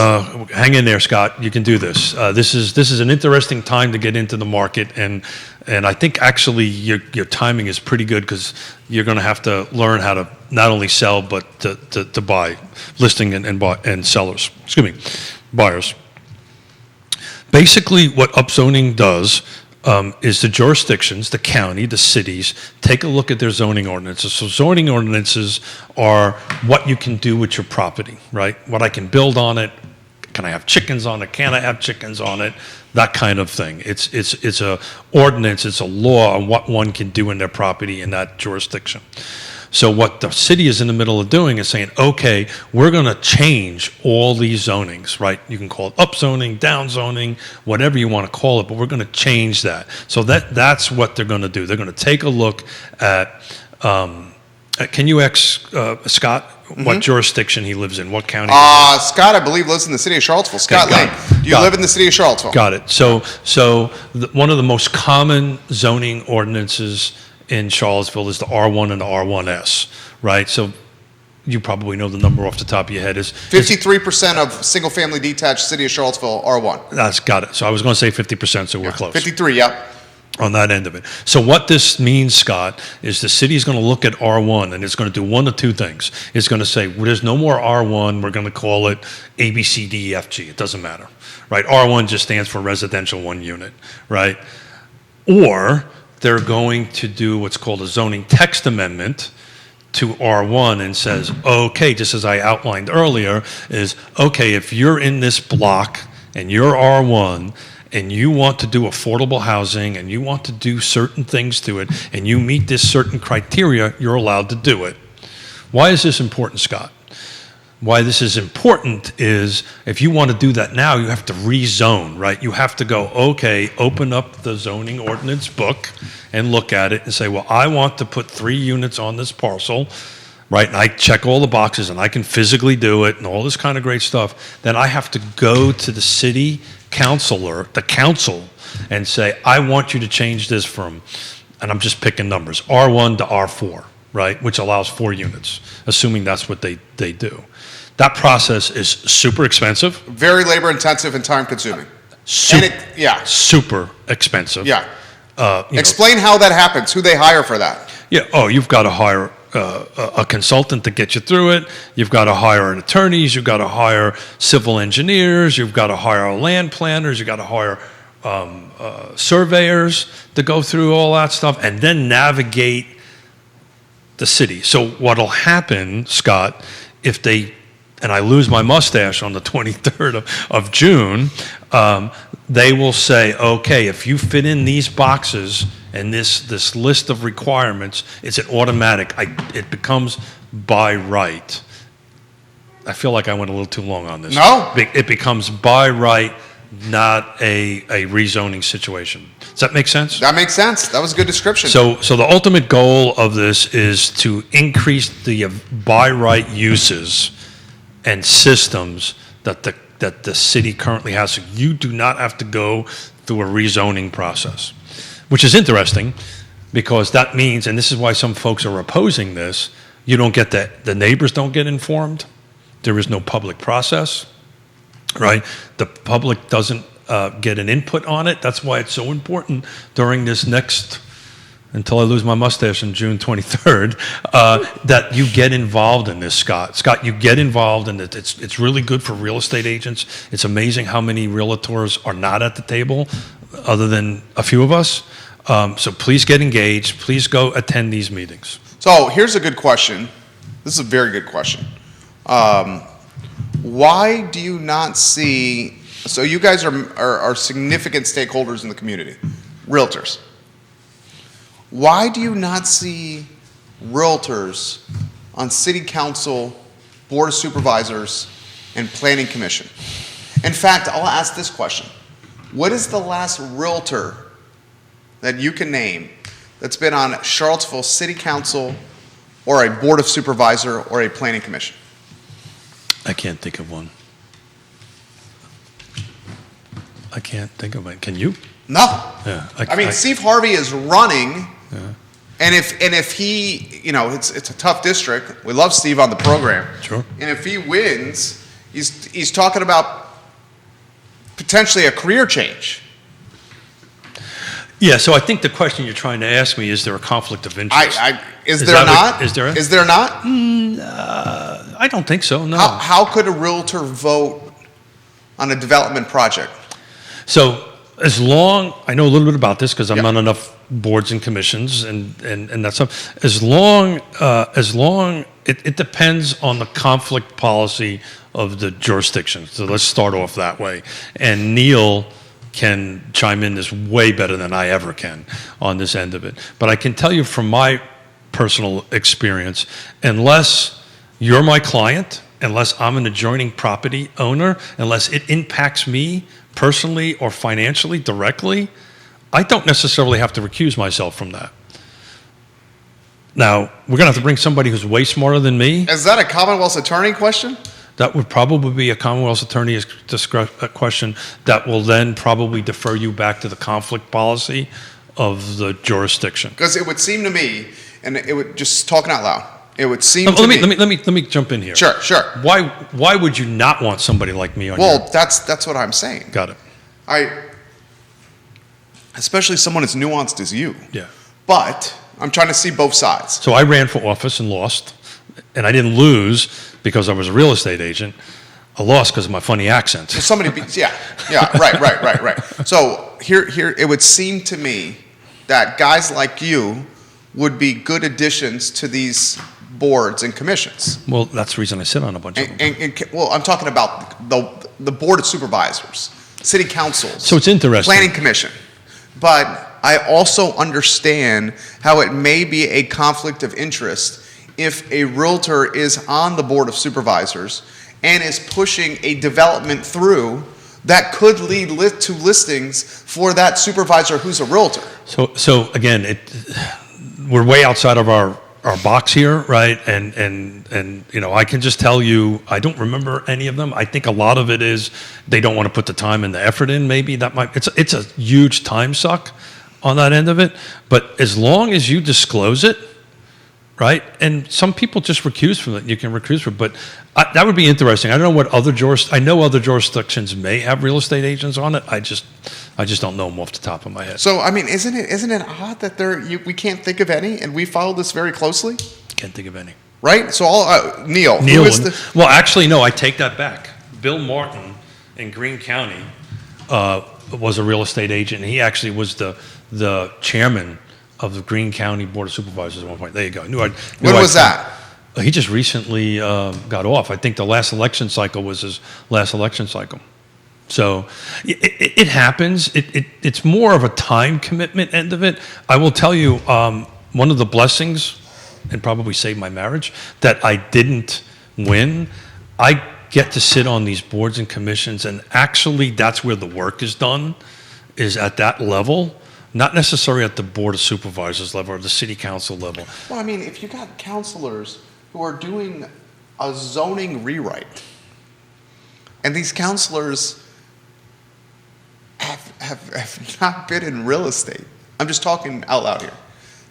B: Hang in there, Scott. You can do this. This is an interesting time to get into the market, and I think actually your timing is pretty good, because you're going to have to learn how to not only sell but to buy, listing and sellers. Excuse me, buyers. Basically, what upzoning does is the jurisdictions, the county, the cities, take a look at their zoning ordinances. So zoning ordinances are what you can do with your property, right? What I can build on it. Can I have chickens on it? Can I have chickens on it? That kind of thing. It's a ordinance, it's a law on what one can do in their property in that jurisdiction. So what the city is in the middle of doing is saying, okay, we're going to change all these zonings, right? You can call it upzoning, downzoning, whatever you want to call it, but we're going to change that. So that's what they're going to do. They're going to take a look at, can you ask Scott what jurisdiction he lives in, what county?
A: Scott, I believe, lives in the city of Charlottesville. Scott Link, do you live in the city of Charlottesville?
B: Got it. So one of the most common zoning ordinances in Charlottesville is the R1 and the R1S, right? So you probably know the number off the top of your head. Is
A: 53% of single-family detached city of Charlottesville R1.
B: That's got it. So I was going to say 50%, so we're close.
A: 53, yep.
B: On that end of it. So what this means, Scott, is the city is going to look at R1 and it's going to do one of two things. It's going to say, well, there's no more R1. We're going to call it A, B, C, D, E, F, G. It doesn't matter, right? R1 just stands for residential one unit, right? Or they're going to do what's called a zoning text amendment to R1 and says, okay, just as I outlined earlier, is, okay, if you're in this block and you're R1 and you want to do affordable housing and you want to do certain things to it and you meet this certain criteria, you're allowed to do it. Why is this important, Scott? Why this is important is if you want to do that now, you have to rezone, right? You have to go, okay, open up the zoning ordinance book and look at it and say, well, I want to put 3 units on this parcel, right? And I check all the boxes and I can physically do it and all this kind of great stuff. Then I have to go to the city councilor, the council, and say, I want you to change this from, and I'm just picking numbers, R1 to R4, right? Which allows 4 units, assuming that's what they do. That process is super expensive.
A: Very labor intensive and time consuming.
B: Super expensive.
A: Yeah. Explain how that happens, who they hire for that.
B: Yeah. Oh, you've got to hire a consultant to get you through it. You've got to hire an attorneys. You've got to hire civil engineers. You've got to hire land planners. You've got to hire surveyors to go through all that stuff and then navigate the city. So what'll happen, Scott, if they, and I lose my mustache on the 23rd of June, they will say, okay, if you fit in these boxes and this list of requirements, it's an automatic. It becomes by right. I feel like I went a little too long on this.
A: No.
B: It becomes by right, not a rezoning situation. Does that make sense?
A: That makes sense. That was a good description.
B: So the ultimate goal of this is to increase the by right uses and systems that the city currently has. So you do not have to go through a rezoning process, which is interesting because that means, and this is why some folks are opposing this, you don't get that, the neighbors don't get informed, There is no public process, right? The public doesn't get an input on it. That's why it's so important during this next, until I lose my mustache on June 23rd, that you get involved in this, Scott. Scott, you get involved in it. It's really good for real estate agents. It's amazing how many realtors are not at the table, other than a few of us. So please get engaged. Please go attend these meetings.
A: So here's a good question. This is a very good question. Why do you not see, so you guys are significant stakeholders in the community, realtors. Why do you not see realtors on city council, board of supervisors, and planning commission? In fact, I'll ask this question. What is the last realtor that you can name that's been on Charlottesville City Council or a board of supervisor or a planning commission?
B: I can't think of one. I can't think of it. Can you?
A: No.
B: Yeah.
A: I mean, Steve Harvey is running, and if he, it's a tough district. We love Steve on the program.
B: Sure.
A: And if he wins, he's talking about potentially a career change.
B: Yeah, so I think the question you're trying to ask me, is there a conflict of interest?
A: Is there not?
B: Is there?
A: Is there not?
B: I don't think so, no.
A: How could a realtor vote on a development project?
B: So as long, I know a little bit about this because I'm on enough boards and commissions and that stuff. As long, it depends on the conflict policy of the jurisdiction. So let's start off that way. And Neil can chime in this way better than I ever can on this end of it. But I can tell you from my personal experience, unless you're my client, unless I'm an adjoining property owner, unless it impacts me personally or financially directly, I don't necessarily have to recuse myself from that. Now, we're going to have to bring somebody who's way smarter than me.
A: Is that a Commonwealth's attorney question?
B: That would probably be a Commonwealth's attorney's question that will then probably defer you back to the conflict policy of the jurisdiction.
A: Because it would seem to me, and it would, just talking out loud, it would seem to me.
B: Let me jump in here.
A: Sure.
B: Why would you not want somebody like me on
A: Well,
B: your...
A: that's what I'm saying.
B: Got it.
A: Especially someone as nuanced as you.
B: Yeah.
A: But I'm trying to see both sides.
B: So I ran for office and lost, and I didn't lose because I was a real estate agent. I lost because of my funny accent.
A: So somebody beats, yeah, right. So here, it would seem to me that guys like you would be good additions to these boards and commissions.
B: Well, that's the reason I sit on a bunch of them.
A: Well, I'm talking about the board of supervisors, city councils.
B: So it's interesting.
A: Planning commission. But I also understand how it may be a conflict of interest if a realtor is on the board of supervisors and is pushing a development through that could lead to listings for that supervisor who's a realtor.
B: So again, we're way outside of our box here, right? And I can just tell you, I don't remember any of them. I think a lot of it is they don't want to put the time and the effort in. Maybe that might, it's a huge time suck on that end of it. But as long as you disclose it, right? And some people just recuse from it. You can recuse from it, but that would be interesting. I don't know what I know other jurisdictions may have real estate agents on it. I just don't know them off the top of my head.
A: So I mean, isn't it odd that we can't think of any, and we follow this very closely?
B: Can't think of any.
A: Right. So Neil.
B: Neil. Well, actually, no. I take that back. Bill Martin in Greene County was a real estate agent, and he actually was the chairman of the Greene County Board of Supervisors at one point. There you go. When
A: was that?
B: He just recently got off. I think the last election cycle was his last election cycle. So it happens. It's more of a time commitment end of it. I will tell you, one of the blessings, and probably saved my marriage, that I didn't win. I get to sit on these boards and commissions, and actually that's where the work is done, is at that level. Not necessarily at the Board of Supervisors level or the City Council level.
A: Well, I mean, if you got counselors who are doing a zoning rewrite, and these counselors have not been in real estate. I'm just talking out loud here.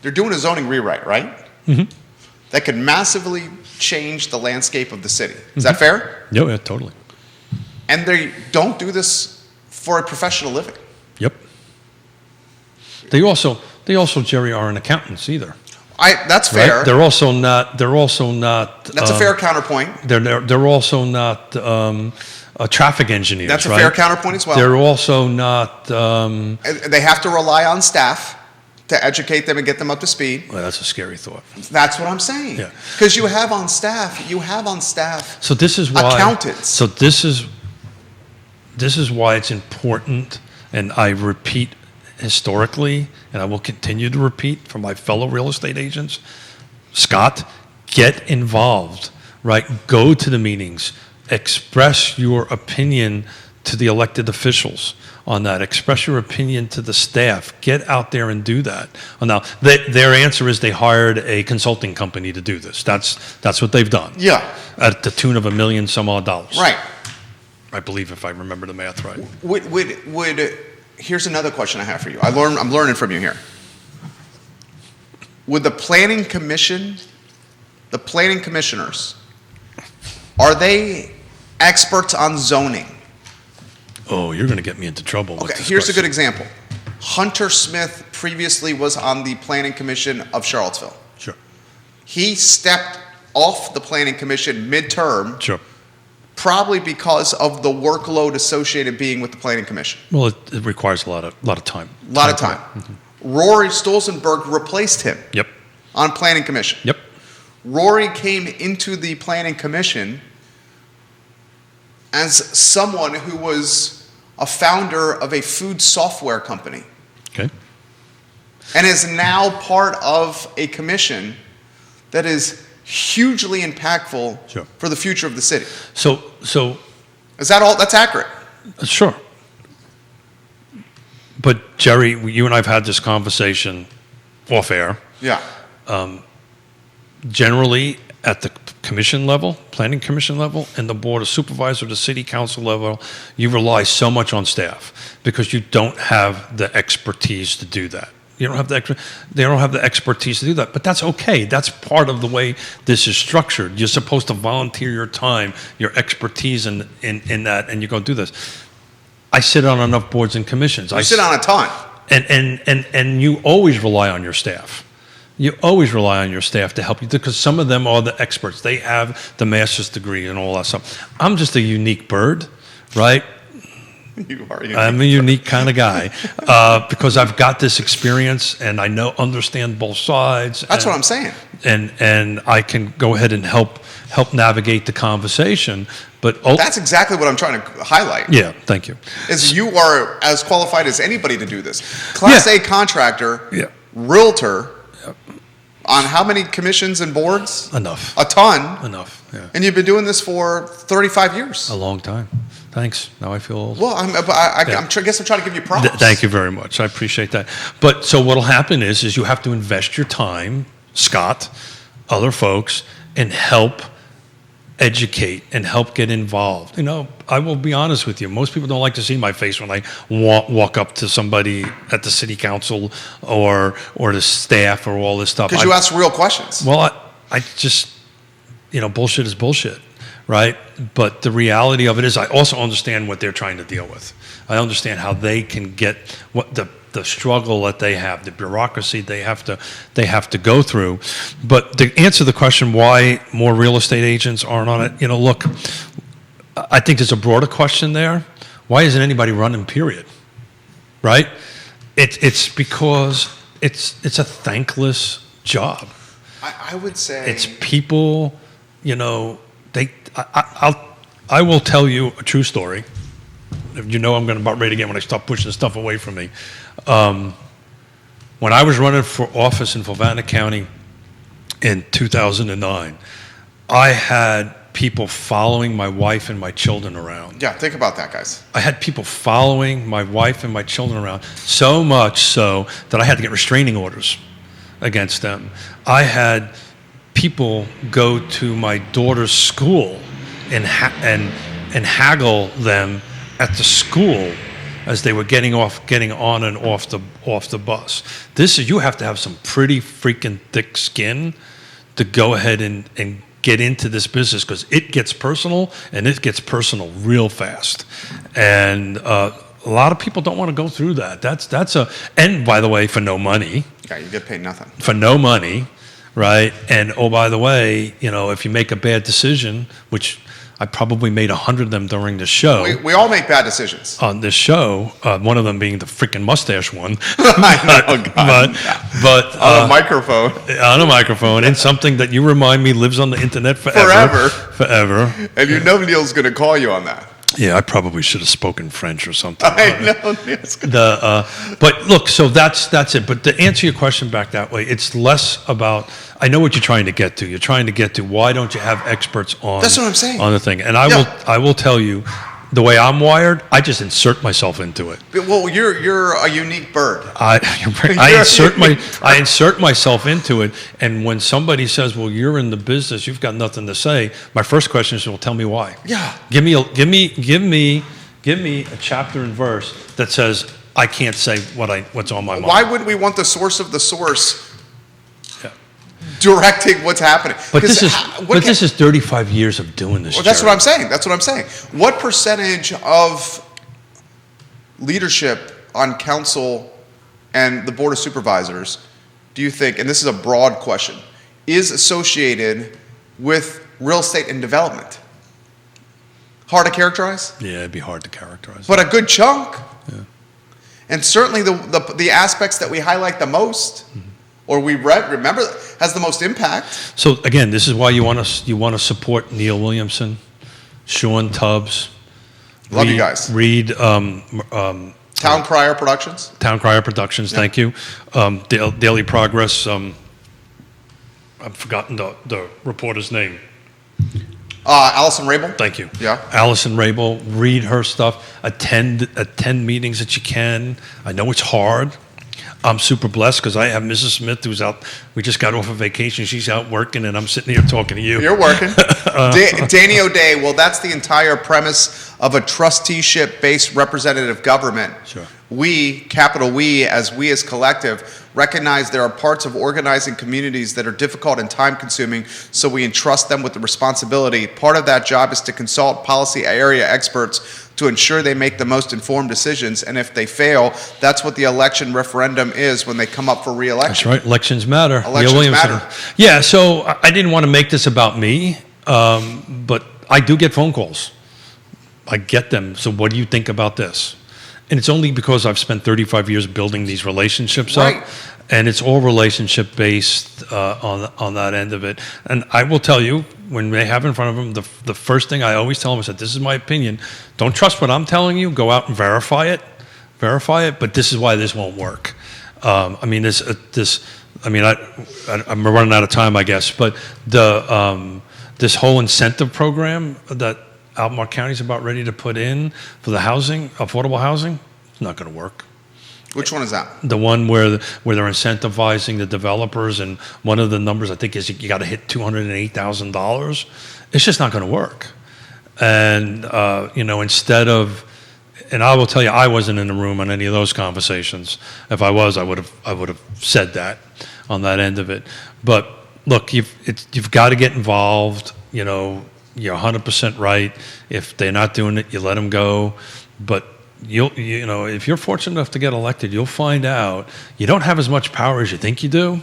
A: They're doing a zoning rewrite, right?
B: Mm-hmm.
A: that could massively change the landscape of the city. Is that fair?
B: Yeah, totally.
A: And they don't do this for a professional living.
B: Yep. They also, Jerry, aren't accountants either.
A: That's fair.
B: Right? They're also not.
A: That's a fair counterpoint.
B: They're also not traffic engineers.
A: That's a
B: right?
A: fair counterpoint as well.
B: They're also not.
A: They have to rely on staff to educate them and get them up to speed.
B: Well, that's a scary thought.
A: That's what I'm saying.
B: Yeah.
A: Because you have on staff.
B: So this is why
A: accountants.
B: So this is why it's important, and I repeat historically, and I will continue to repeat for my fellow real estate agents, Scott, get involved, right? Go to the meetings, express your opinion to the elected officials on that, express your opinion to the staff, get out there and do that. Now, their answer is they hired a consulting company to do this. That's what they've done.
A: Yeah.
B: At the tune of $1 million some odd.
A: Right.
B: I believe, if I remember the math right.
A: Here's another question I have for you. I'm learning from you here. Would the planning commissioners, are they experts on zoning?
B: Oh, you're going to get me into trouble with
A: Okay,
B: this
A: here's a good
B: question.
A: example. Hunter Smith previously was on the planning commission of Charlottesville.
B: Sure.
A: He stepped off the planning commission midterm,
B: Sure.
A: probably because of the workload associated being with the planning commission.
B: Well, it requires a lot of time.
A: A lot of time. Rory Stolzenberg replaced him
B: Yep.
A: on planning commission.
B: Yep.
A: Rory came into the planning commission as someone who was a founder of a food software company
B: Okay.
A: and is now part of a commission that is hugely impactful
B: Sure.
A: for the future of the city.
B: So
A: Is that all? That's accurate.
B: sure. But Jerry, you and I have had this conversation off air.
A: Yeah.
B: Generally, at the commission level, planning commission level, and the board of supervisor, the city council level, you rely so much on staff because you don't have the expertise to do that. You don't have they don't have the expertise to do that, but that's okay. That's part of the way this is structured. You're supposed to volunteer your time, your expertise in that, and you go do this. I sit on enough boards and commissions.
A: You sit on a ton.
B: And you always rely on your staff. You always rely on your staff to help you because some of them are the experts. They have the master's degree and all that stuff. I'm just a unique bird, right?
A: You are unique.
B: I'm a unique kind of guy because I've got this experience and I understand both sides.
A: That's what I'm saying.
B: And I can go ahead and help navigate the conversation. But
A: That's exactly what I'm trying to highlight.
B: yeah, thank you.
A: Is you are as qualified as anybody to do this. Class
B: Yeah.
A: A contractor,
B: Yeah.
A: realtor, on how many commissions and boards?
B: Enough.
A: A ton.
B: Enough. Yeah.
A: And you've been doing this for 35 years.
B: A long time. Thanks. Now I feel old.
A: Well, I guess I'm trying to give you props.
B: Thank you very much. I appreciate that. But so what'll happen is you have to invest your time, Scott, other folks, and help educate and help get involved. You know, I will be honest with you. Most people don't like to see my face when I walk up to somebody at the city council or the staff or all this stuff.
A: Because you ask real questions.
B: Well, I just, bullshit is bullshit, right? But the reality of it is I also understand what they're trying to deal with. I understand how they can get what the struggle that they have, the bureaucracy they have to go through. But to answer the question why more real estate agents aren't on it, look, I think there's a broader question there. Why isn't anybody running, period? Right? It's because it's a thankless job.
A: I would say
B: It's people, I will tell you a true story. I'm about ready to get when I stop pushing stuff away from me. When I was running for office in Fluvanna County in 2009, I had people following my wife and my children around.
A: Yeah, think about that, guys.
B: I had people following my wife and my children around, so much so that I had to get restraining orders against them. I had people go to my daughter's school and haggle them at the school as they were getting on and off the bus. You have to have some pretty freaking thick skin to go ahead and get into this business, because it gets personal, and it gets personal real fast. And a lot of people don't want to go through that. And by the way, for no money.
A: Yeah, you get paid nothing.
B: For no money, right? And oh, by the way, if you make a bad decision, which I probably made 100 of them during the show.
A: We all make bad decisions.
B: On this show, one of them being the freaking mustache one.
A: I know, God.
B: But
A: on a microphone.
B: On a microphone, and something that you remind me lives on the internet forever. Forever.
A: And Neil's going to call you on that.
B: Yeah, I probably should have spoken French or something.
A: I know.
B: But look, so that's it. But to answer your question back that way, it's less about. I know what you're trying to get to. You're trying to get to why don't you have experts on?
A: That's what I'm saying.
B: On the thing, and I will tell you, the way I'm wired, I just insert myself into it.
A: Well, you're a unique bird.
B: I insert myself into it, and when somebody says, "Well, you're in the business, you've got nothing to say," my first question is, "Well, tell me why."
A: Yeah.
B: Give me a chapter and verse that says I can't say what's on my mind.
A: Why wouldn't we want the source of the source directing what's happening?
B: But this is 35 years of doing this.
A: Well, that's what I'm saying. That's what I'm saying. What percentage of leadership on council and the board of supervisors do you think, and this is a broad question, is associated with real estate and development? Hard to characterize?
B: Yeah, it'd be hard to characterize.
A: But a good chunk.
B: Yeah.
A: And certainly the aspects that we highlight the most, or we remember, has the most impact.
B: So again, this is why you want to support Neil Williamson, Sean Tubbs.
A: Love you guys.
B: Read
A: Town Crier Productions.
B: Town Crier Productions. Yeah. Thank you. Daily Progress. I've forgotten the reporter's name.
A: Allison Rabel.
B: Thank you.
A: Yeah.
B: Allison Rabel. Read her stuff. Attend meetings that you can. I know it's hard. I'm super blessed because I have Mrs. Smith who's out. We just got off of vacation. She's out working, and I'm sitting here talking to you.
A: You're working. Danny O'Day. Well, that's the entire premise of a trusteeship-based representative government.
B: Sure.
A: We, capital we as collective, recognize there are parts of organizing communities that are difficult and time-consuming, so we entrust them with the responsibility. Part of that job is to consult policy area experts to ensure they make the most informed decisions, and if they fail, that's what the election referendum is when they come up for re-election.
B: That's right. Elections matter.
A: Elections matter.
B: Yeah, so I didn't want to make this about me, but I do get phone calls. I get them. So what do you think about this? And it's only because I've spent 35 years building these relationships up, and it's all relationship based on that end of it. And I will tell you, when they have in front of them, the first thing I always tell them is that this is my opinion. Don't trust what I'm telling you. Go out and verify it. But this is why this won't work. I'm running out of time, I guess. But this whole incentive program that Albemarle County is about ready to put in for the housing, affordable housing, it's not going to work.
A: Which one is that?
B: The one where they're incentivizing the developers, and one of the numbers I think is you got to hit $208,000. It's just not going to work. And instead of, and I will tell you, I wasn't in the room on any of those conversations. If I was, I would have said that on that end of it. But look, you've got to get involved. You're 100% right. If they're not doing it, you let them go. But if you're fortunate enough to get elected, you'll find out you don't have as much power as you think you do.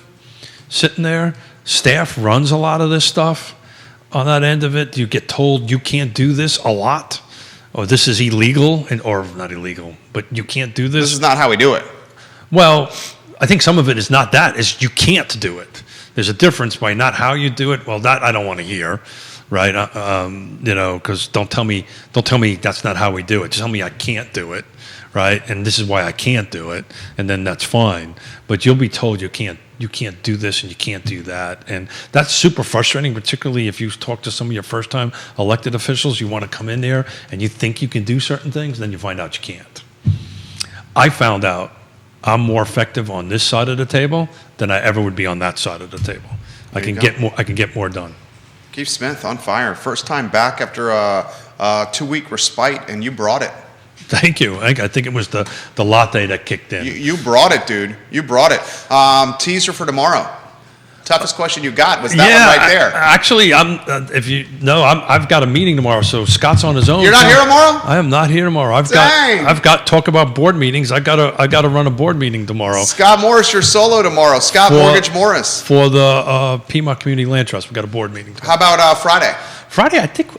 B: Sitting there, staff runs a lot of this stuff. On that end of it, you get told you can't do this a lot, or this is illegal, or not illegal, but you can't do this.
A: This is not how we do it.
B: Well, I think some of it is not that; is you can't do it. There's a difference by not how you do it. Well, that I don't want to hear. Right, because don't tell me that's not how we do it. Just tell me I can't do it, right? And this is why I can't do it, and then that's fine. But you'll be told you can't do this and you can't do that, and that's super frustrating. Particularly if you talk to some of your first-time elected officials, you want to come in there and you think you can do certain things, then you find out you can't. I found out I'm more effective on this side of the table than I ever would be on that side of the table. I can get more done.
A: Keith Smith on fire. First time back after a 2-week respite, and you brought it.
B: Thank you. I think it was the latte that kicked in.
A: You brought it, dude. You brought it. Teaser for tomorrow. Toughest question you got was that one right there.
B: Actually, I've got a meeting tomorrow, so Scott's on his own.
A: You're not here tomorrow?
B: I am not here tomorrow. I've got talk about board meetings. I gotta run a board meeting tomorrow.
A: Scott Morris, you're solo tomorrow. Scott Mortgage Morris.
B: For the Piedmont Community Land Trust. We've got a board meeting tomorrow.
A: How about Friday?
B: Friday, I think,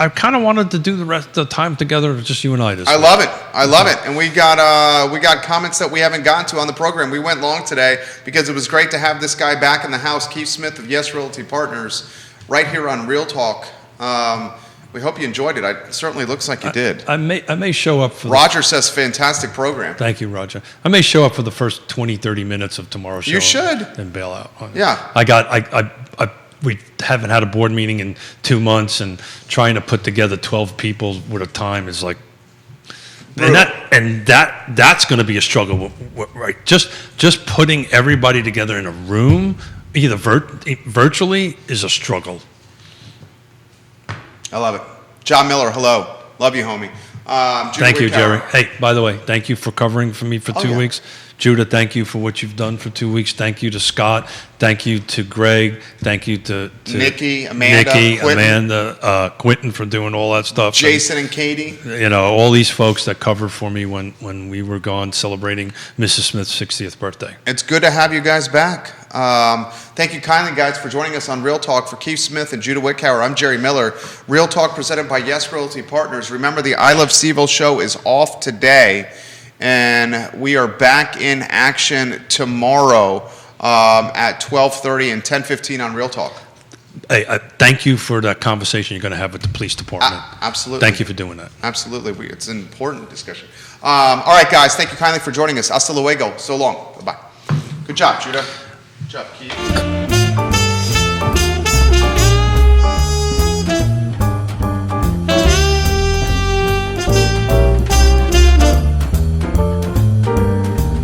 B: I kind of wanted to do the rest of the time together, just you and I this week.
A: I love it. And we got comments that we haven't gotten to on the program. We went long today because it was great to have this guy back in the house, Keith Smith of Yes Realty Partners, right here on Real Talk. We hope you enjoyed it. It certainly looks like you did.
B: I may show up for
A: Roger says fantastic program.
B: Thank you, Roger. I may show up for the first 20, 30 minutes of tomorrow's show.
A: You should.
B: And bail out.
A: Yeah.
B: We haven't had a board meeting in 2 months, and trying to put together 12 people with a time is like, that's going to be a struggle, right? Just putting everybody together in a room, either virtually, is a struggle.
A: I love it. John Miller, hello. Love you, homie.
B: Thank you, Jerry. Hey, by the way, thank you for covering for me for 2 weeks. Judah, thank you for what you've done for 2 weeks. Thank you to Scott. Thank you to Greg. Thank you to
A: Nikki, Amanda,
B: Quentin for doing all that stuff.
A: Jason and Katie.
B: All these folks that covered for me when we were gone celebrating Mrs. Smith's 60th birthday.
A: It's good to have you guys back. Thank you kindly, guys, for joining us on Real Talk. For Keith Smith and Judah Wickhauer, I'm Jerry Miller. Real Talk presented by Yes Realty Partners. Remember, the I Love CVille show is off today, and we are back in action tomorrow at 12:30 and 10:15 on Real Talk.
B: Hey, thank you for that conversation you're going to have with the police department.
A: Absolutely.
B: Thank you for doing that.
A: Absolutely. It's an important discussion. All right, guys. Thank you kindly for joining us. Hasta luego. So long. Bye-bye. Good job, Judah. Good job, Keith.